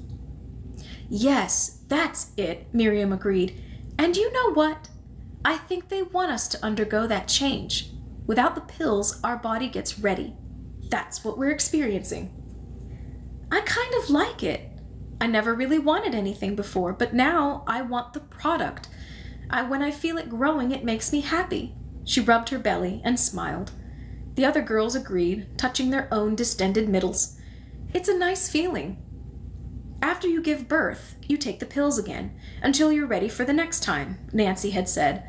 "Yes, that's it," Miriam agreed. "And you know what? I think they want us to undergo that change. Without the pills, our body gets ready. That's what we're experiencing." "I kind of like it. I never really wanted anything before, but now I want the product. When I feel it growing, it makes me happy." She rubbed her belly and smiled. The other girls agreed, touching their own distended middles. "It's a nice feeling. After you give birth, you take the pills again, until you're ready for the next time," Nancy had said.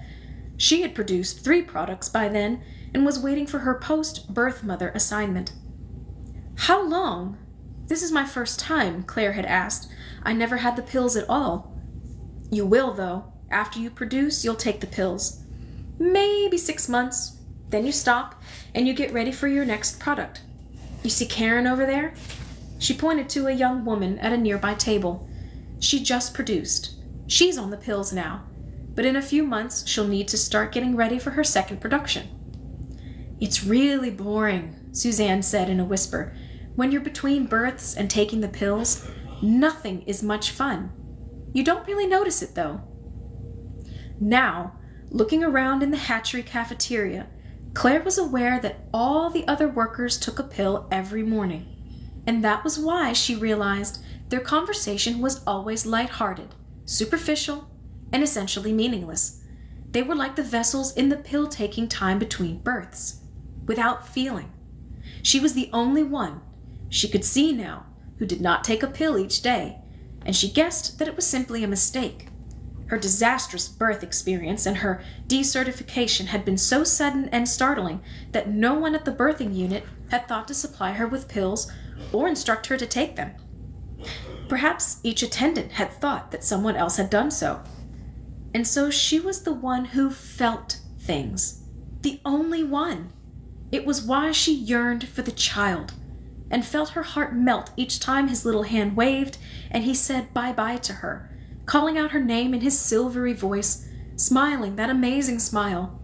She had produced 3 products by then, and was waiting for her post-birth mother assignment. "How long?" "This is my first time," Claire had asked. "I never had the pills at all." "You will, though. After you produce, you'll take the pills. Maybe 6 months. Then you stop, and you get ready for your next product. You see Karen over there?" She pointed to a young woman at a nearby table. "She just produced. She's on the pills now, but in a few months she'll need to start getting ready for her second production." "It's really boring," Suzanne said in a whisper. "When you're between births and taking the pills, nothing is much fun. You don't really notice it, though." Now, looking around in the hatchery cafeteria, Claire was aware that all the other workers took a pill every morning, and that was why she realized their conversation was always lighthearted, superficial, and essentially meaningless. They were like the vessels in the pill-taking time between births, without feeling. She was the only one, she could see now, who did not take a pill each day, and she guessed that it was simply a mistake. Her disastrous birth experience and her decertification had been so sudden and startling that no one at the birthing unit had thought to supply her with pills or instruct her to take them. Perhaps each attendant had thought that someone else had done so. And so she was the one who felt things. The only one. It was why she yearned for the child, and felt her heart melt each time his little hand waved and he said bye-bye to her, calling out her name in his silvery voice, smiling that amazing smile.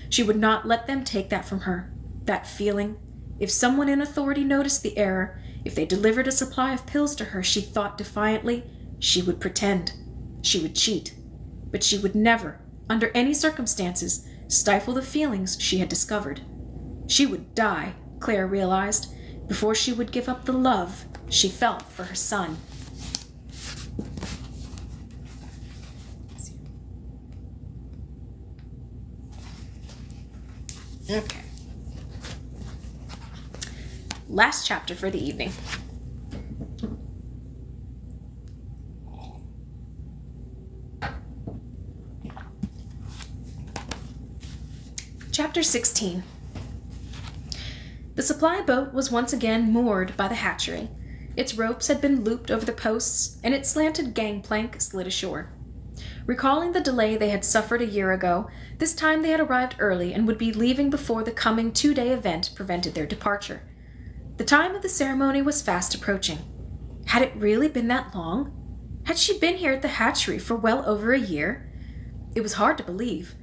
She would not let them take that from her, that feeling. If someone in authority noticed the error, if they delivered a supply of pills to her, she thought defiantly, she would pretend, she would cheat. But she would never, under any circumstances, stifle the feelings she had discovered. She would die, Claire realized, before she would give up the love she felt for her son. Okay. Last chapter for the evening. Chapter 16. The supply boat was once again moored by the hatchery. Its ropes had been looped over the posts, and its slanted gangplank slid ashore. Recalling the delay they had suffered a year ago, this time they had arrived early and would be leaving before the coming 2-day event prevented their departure. The time of the ceremony was fast approaching. Had it really been that long? Had she been here at the hatchery for well over a year? It was hard to believe,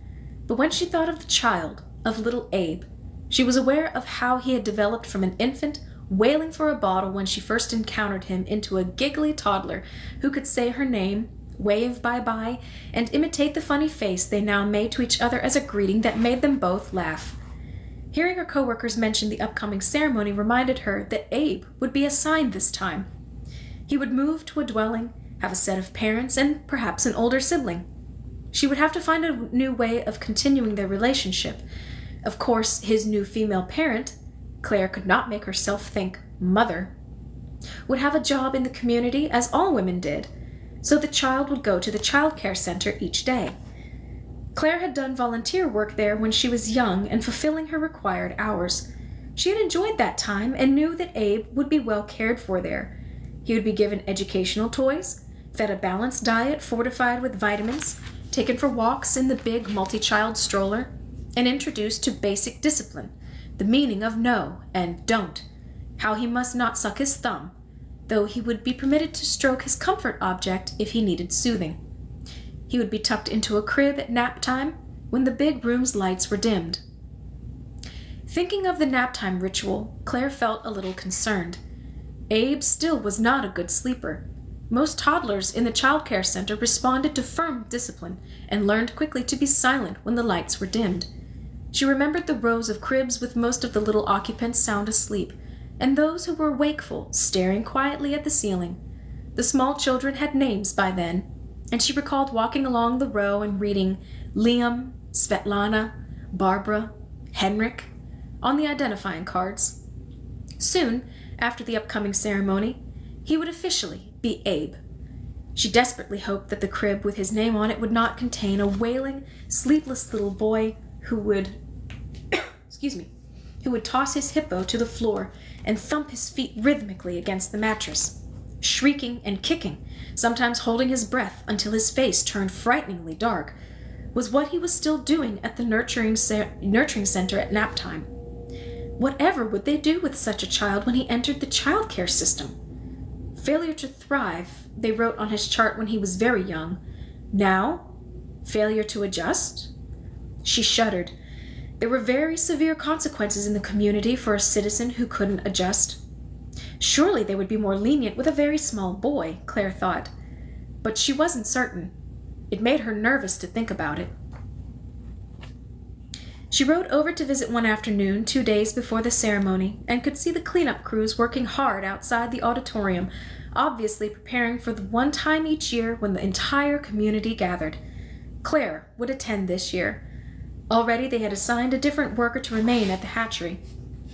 but when she thought of the child, of little Abe, she was aware of how he had developed from an infant wailing for a bottle when she first encountered him into a giggly toddler who could say her name, wave bye-bye, and imitate the funny face they now made to each other as a greeting that made them both laugh. Hearing her coworkers mention the upcoming ceremony reminded her that Abe would be assigned this time. He would move to a dwelling, have a set of parents, and perhaps an older sibling. She would have to find a new way of continuing their relationship. Of course, his new female parent, Claire could not make herself think mother, would have a job in the community as all women did, so the child would go to the child care center each day. Claire had done volunteer work there when she was young and fulfilling her required hours. She had enjoyed that time and knew that Abe would be well cared for there. He would be given educational toys, fed a balanced diet fortified with vitamins, taken for walks in the big multi-child stroller, and introduced to basic discipline, the meaning of no and don't, how he must not suck his thumb, though he would be permitted to stroke his comfort object if he needed soothing. He would be tucked into a crib at nap time when the big room's lights were dimmed. Thinking of the nap time ritual, Claire felt a little concerned. Abe still was not a good sleeper. Most toddlers in the child care center responded to firm discipline and learned quickly to be silent when the lights were dimmed. She remembered the rows of cribs with most of the little occupants sound asleep, and those who were wakeful staring quietly at the ceiling. The small children had names by then, and she recalled walking along the row and reading Liam, Svetlana, Barbara, Henrik on the identifying cards. Soon, after the upcoming ceremony, he would officially be Abe. She desperately hoped that the crib with his name on it would not contain a wailing, sleepless little boy who would who would toss his hippo to the floor and thump his feet rhythmically against the mattress, shrieking and kicking, sometimes holding his breath until his face turned frighteningly dark, was what he was still doing at the nurturing center at nap time. Whatever would they do with such a child when he entered the child care system? Failure to thrive, they wrote on his chart when he was very young. Now, failure to adjust? She shuddered. There were very severe consequences in the community for a citizen who couldn't adjust. Surely they would be more lenient with a very small boy, Claire thought. But she wasn't certain. It made her nervous to think about it. She rode over to visit one afternoon, 2 days before the ceremony, and could see the cleanup crews working hard outside the auditorium, obviously preparing for the one time each year when the entire community gathered. Claire would attend this year. Already they had assigned a different worker to remain at the hatchery.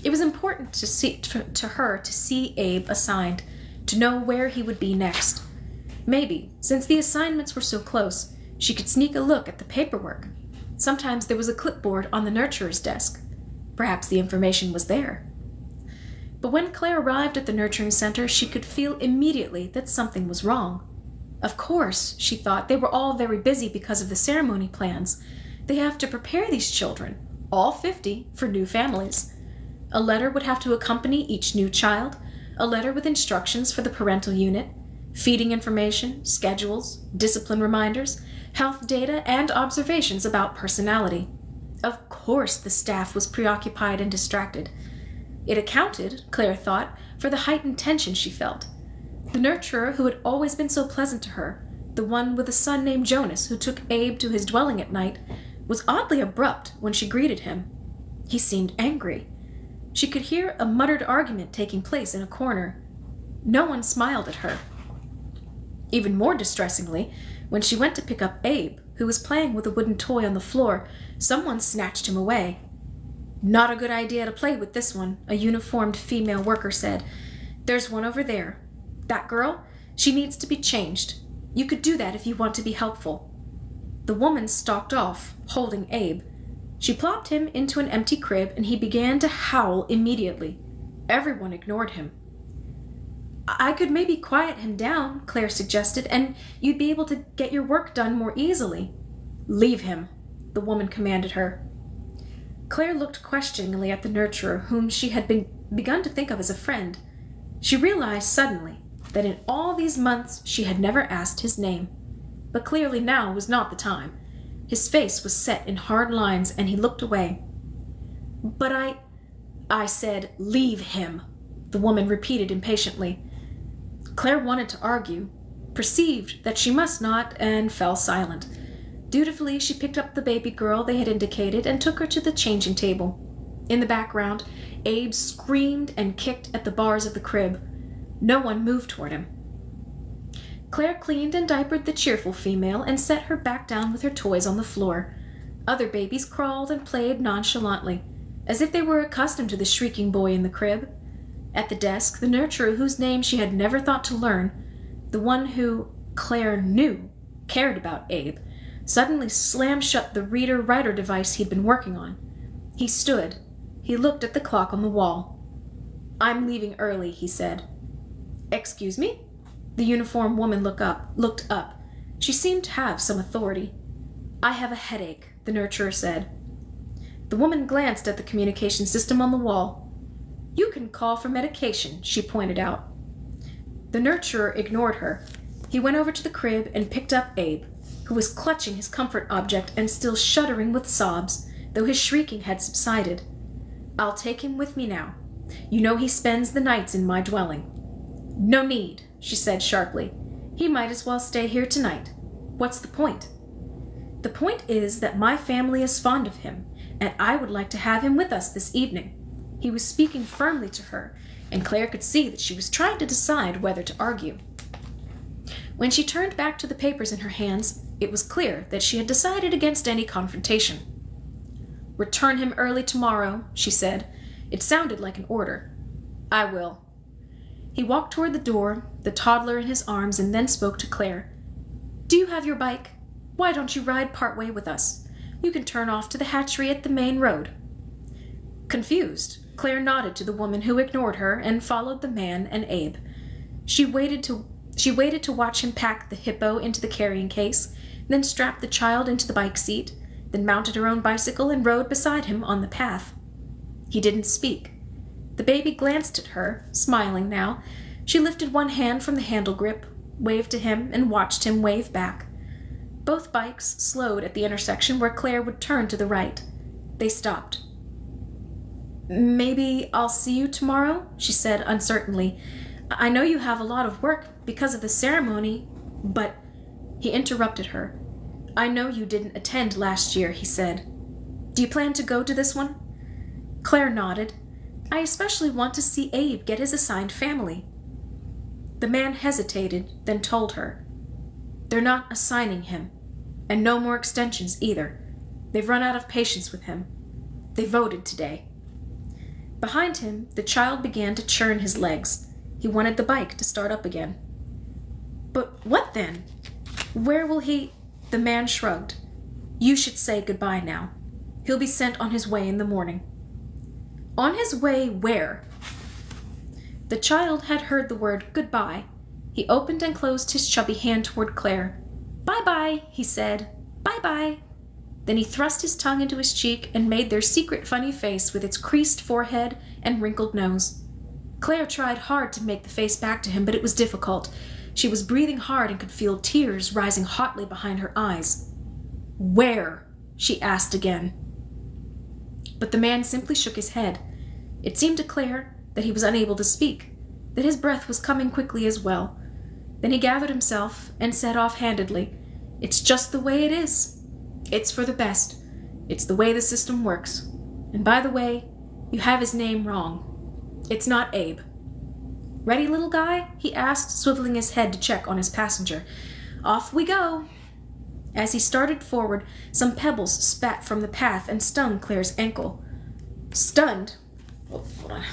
It was important to her to see Abe assigned, to know where he would be next. Maybe, since the assignments were so close, she could sneak a look at the paperwork. Sometimes there was a clipboard on the nurturer's desk. Perhaps the information was there. But when Claire arrived at the nurturing center, she could feel immediately that something was wrong. Of course, she thought, they were all very busy because of the ceremony plans. They have to prepare these children, all 50, for new families. A letter would have to accompany each new child, a letter with instructions for the parental unit, feeding information, schedules, discipline reminders, health data, and observations about personality. Of course the staff was preoccupied and distracted. It accounted, Claire thought, for the heightened tension she felt. The nurturer who had always been so pleasant to her, the one with a son named Jonas who took Abe to his dwelling at night, was oddly abrupt when she greeted him. He seemed angry. She could hear a muttered argument taking place in a corner. No one smiled at her. Even more distressingly, when she went to pick up Abe, who was playing with a wooden toy on the floor, someone snatched him away. "Not a good idea to play with this one," a uniformed female worker said. "There's one over there. That girl, she needs to be changed. You could do that if you want to be helpful." The woman stalked off, holding Abe. She plopped him into an empty crib, and he began to howl immediately. Everyone ignored him. "I could maybe quiet him down," Claire suggested, "and you'd be able to get your work done more easily." "Leave him," the woman commanded her. Claire looked questioningly at the nurturer, whom she had begun to think of as a friend. She realized suddenly that in all these months she had never asked his name. But clearly now was not the time. His face was set in hard lines, and he looked away. "But I said, leave him," the woman repeated impatiently. Claire wanted to argue, perceived that she must not, and fell silent. Dutifully, she picked up the baby girl they had indicated and took her to the changing table. In the background, Abe screamed and kicked at the bars of the crib. No one moved toward him. Claire cleaned and diapered the cheerful female and set her back down with her toys on the floor. Other babies crawled and played nonchalantly, as if they were accustomed to the shrieking boy in the crib. At the desk, the nurturer whose name she had never thought to learn, the one who, Claire knew, cared about Abe, suddenly slammed shut the reader-writer device he'd been working on. He stood. He looked at the clock on the wall. "I'm leaving early," he said. "Excuse me?" The uniformed woman looked up. She seemed to have some authority. "I have a headache," the nurturer said. The woman glanced at the communication system on the wall. "You can call for medication," she pointed out. The nurturer ignored her. He went over to the crib and picked up Abe, who was clutching his comfort object and still shuddering with sobs, though his shrieking had subsided. "I'll take him with me now. You know he spends the nights in my dwelling." "No need," she said sharply. "He might as well stay here tonight. What's the point?" "The point is that my family is fond of him, and I would like to have him with us this evening." He was speaking firmly to her, and Claire could see that she was trying to decide whether to argue. When she turned back to the papers in her hands, it was clear that she had decided against any confrontation. "Return him early tomorrow," she said. It sounded like an order. "I will." He walked toward the door, the toddler in his arms, and then spoke to Claire. "Do you have your bike? Why don't you ride part way with us? You can turn off to the hatchery at the main road." Confused, Claire nodded to the woman who ignored her and followed the man and Abe. She waited to watch him pack the hippo into the carrying case, then strapped the child into the bike seat, then mounted her own bicycle and rode beside him on the path. He didn't speak. The baby glanced at her, smiling now. She lifted one hand from the handle grip, waved to him, and watched him wave back. Both bikes slowed at the intersection where Claire would turn to the right. They stopped. "Maybe I'll see you tomorrow," she said uncertainly. "I know you have a lot of work because of the ceremony, but—" He interrupted her. "I know you didn't attend last year," he said. "Do you plan to go to this one?" Claire nodded. "I especially want to see Abe get his assigned family." The man hesitated, then told her, "They're not assigning him, and no more extensions either. They've run out of patience with him. They voted today." Behind him, the child began to churn his legs. He wanted the bike to start up again. "But what then? Where will he—" The man shrugged. "You should say goodbye now. He'll be sent on his way in the morning." "On his way where?" The child had heard the word goodbye. He opened and closed his chubby hand toward Claire. "Bye-bye," he said. "Bye-bye." Then he thrust his tongue into his cheek and made their secret funny face with its creased forehead and wrinkled nose. Claire tried hard to make the face back to him, but it was difficult. She was breathing hard and could feel tears rising hotly behind her eyes. "Where?" she asked again. But the man simply shook his head. It seemed to Claire that he was unable to speak, that his breath was coming quickly as well. Then he gathered himself and said offhandedly, "It's just the way it is. It's for the best. It's the way the system works. And by the way, you have his name wrong. It's not Abe." "Ready, little guy?" he asked, swiveling his head to check on his passenger. "Off we go." As he started forward, some pebbles spat from the path and stung Claire's ankle. Stunned... Oh, hold on.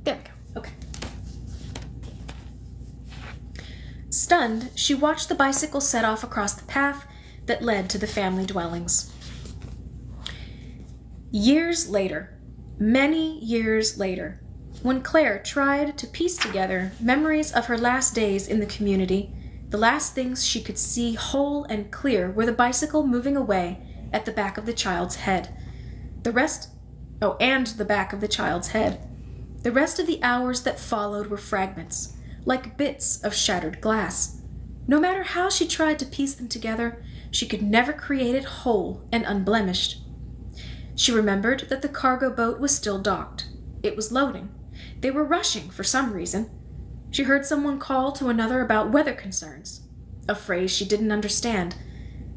There we go. Okay. Stunned, she watched the bicycle set off across the path that led to the family dwellings. Years later, many years later, when Claire tried to piece together memories of her last days in the community, the last things she could see whole and clear were the bicycle moving away at the back of the child's head. And the back of the child's head. The rest of the hours that followed were fragments, like bits of shattered glass. No matter how she tried to piece them together, she could never create it whole and unblemished. She remembered that the cargo boat was still docked. It was loading. They were rushing for some reason. She heard someone call to another about weather concerns, a phrase she didn't understand.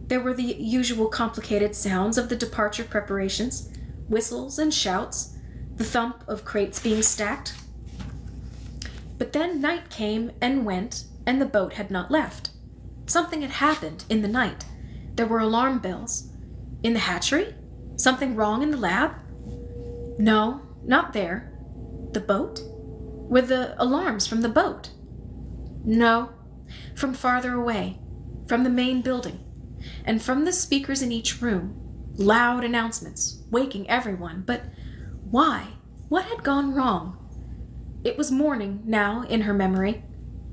There were the usual complicated sounds of the departure preparations, whistles and shouts, the thump of crates being stacked. But then night came and went, and the boat had not left. Something had happened in the night. There were alarm bells. In the hatchery? Something wrong in the lab? No, not there. The boat? Were the alarms from the boat? No, from farther away, from the main building, and from the speakers in each room. Loud announcements, waking everyone. But why? What had gone wrong? It was morning now in her memory.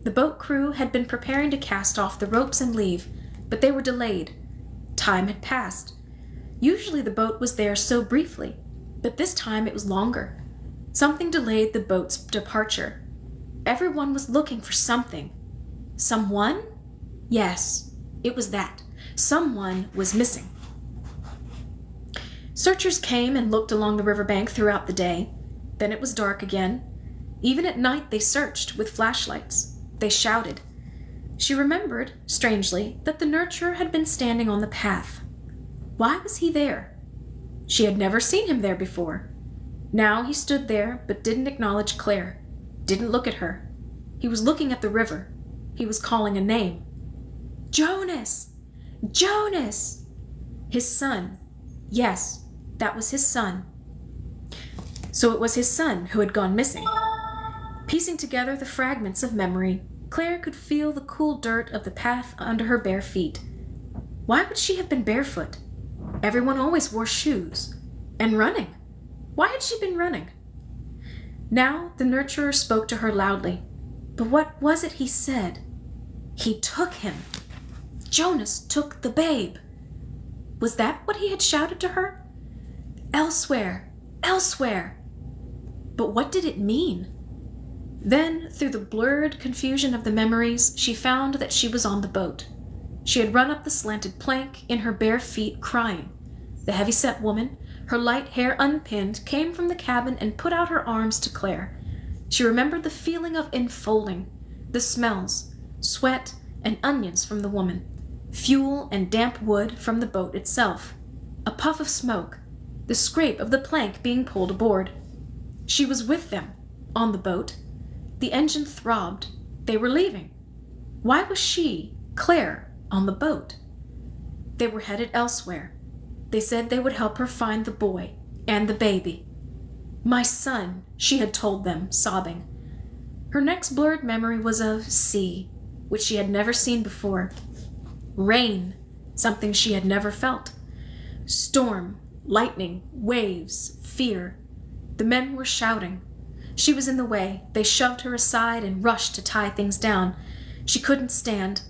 The boat crew had been preparing to cast off the ropes and leave, but they were delayed. Time had passed. Usually the boat was there so briefly, but this time it was longer. Something delayed the boat's departure. Everyone was looking for something. Someone? Yes, it was that. Someone was missing. Searchers came and looked along the riverbank throughout the day. Then it was dark again. Even at night they searched with flashlights. They shouted. She remembered, strangely, that the nurturer had been standing on the path. Why was he there? She had never seen him there before. Now he stood there, but didn't acknowledge Claire, didn't look at her. He was looking at the river. He was calling a name. Jonas! Jonas! His son. Yes, that was his son. So it was his son who had gone missing. Piecing together the fragments of memory, Claire could feel the cool dirt of the path under her bare feet. Why would she have been barefoot? Everyone always wore shoes. And running. Why had she been running? Now the nurturer spoke to her loudly. But what was it he said? He took him. Jonas took the babe. Was that what he had shouted to her? Elsewhere, elsewhere. But what did it mean? Then, through the blurred confusion of the memories, she found that she was on the boat. She had run up the slanted plank in her bare feet, crying. The heavy-set woman, her light hair unpinned, came from the cabin and put out her arms to Claire. She remembered the feeling of enfolding, the smells, sweat and onions from the woman, fuel and damp wood from the boat itself, a puff of smoke, the scrape of the plank being pulled aboard. She was with them, on the boat. The engine throbbed. They were leaving. Why was she, Claire, on the boat? They were headed elsewhere. They said they would help her find the boy and the baby. My son, she had told them, sobbing. Her next blurred memory was of sea, which she had never seen before. Rain, something she had never felt. Storm, lightning, waves, fear. The men were shouting. She was in the way. They shoved her aside and rushed to tie things down. She couldn't stand.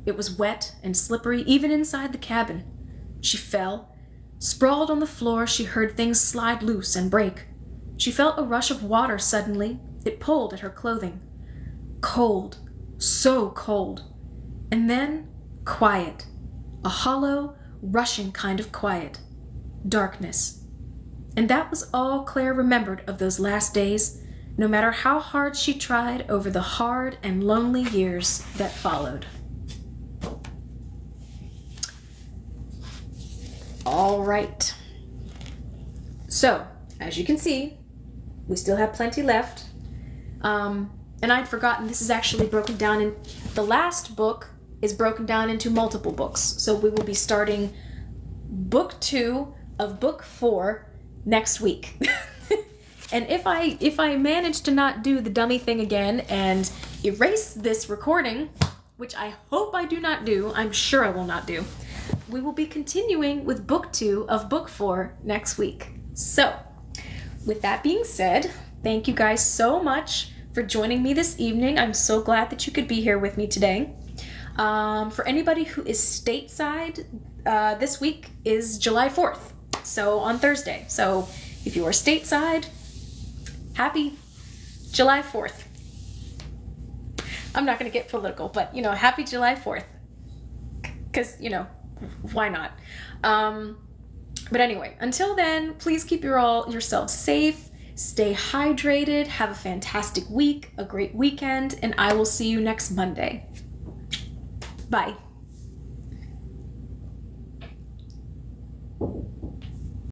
It was wet and slippery, even inside the cabin. She fell. Sprawled on the floor, she heard things slide loose and break. She felt a rush of water suddenly. It pulled at her clothing. Cold. So cold. And then quiet. A hollow, rushing kind of quiet. Darkness. And that was all Claire remembered of those last days, no matter how hard she tried over the hard and lonely years that followed. All right. So, as you can see, we still have plenty left. And I'd forgotten this is actually broken down in... The last book is broken down into multiple books. So we will be starting book 2 of book 4 next week. And if I manage to not do the dummy thing again and erase this recording, which I hope I do not do, I'm sure I will not do, we will be continuing with book 2 of book 4 next week. So, with that being said, thank you guys so much for joining me this evening. I'm so glad that you could be here with me today. For anybody who is stateside, this week is July 4th, so on Thursday. So if you are stateside, happy July 4th. I'm not going to get political, but, happy July 4th. Because, why not? But anyway, until then, please keep yourselves safe, stay hydrated, have a fantastic week, a great weekend, and I will see you next Monday. Bye.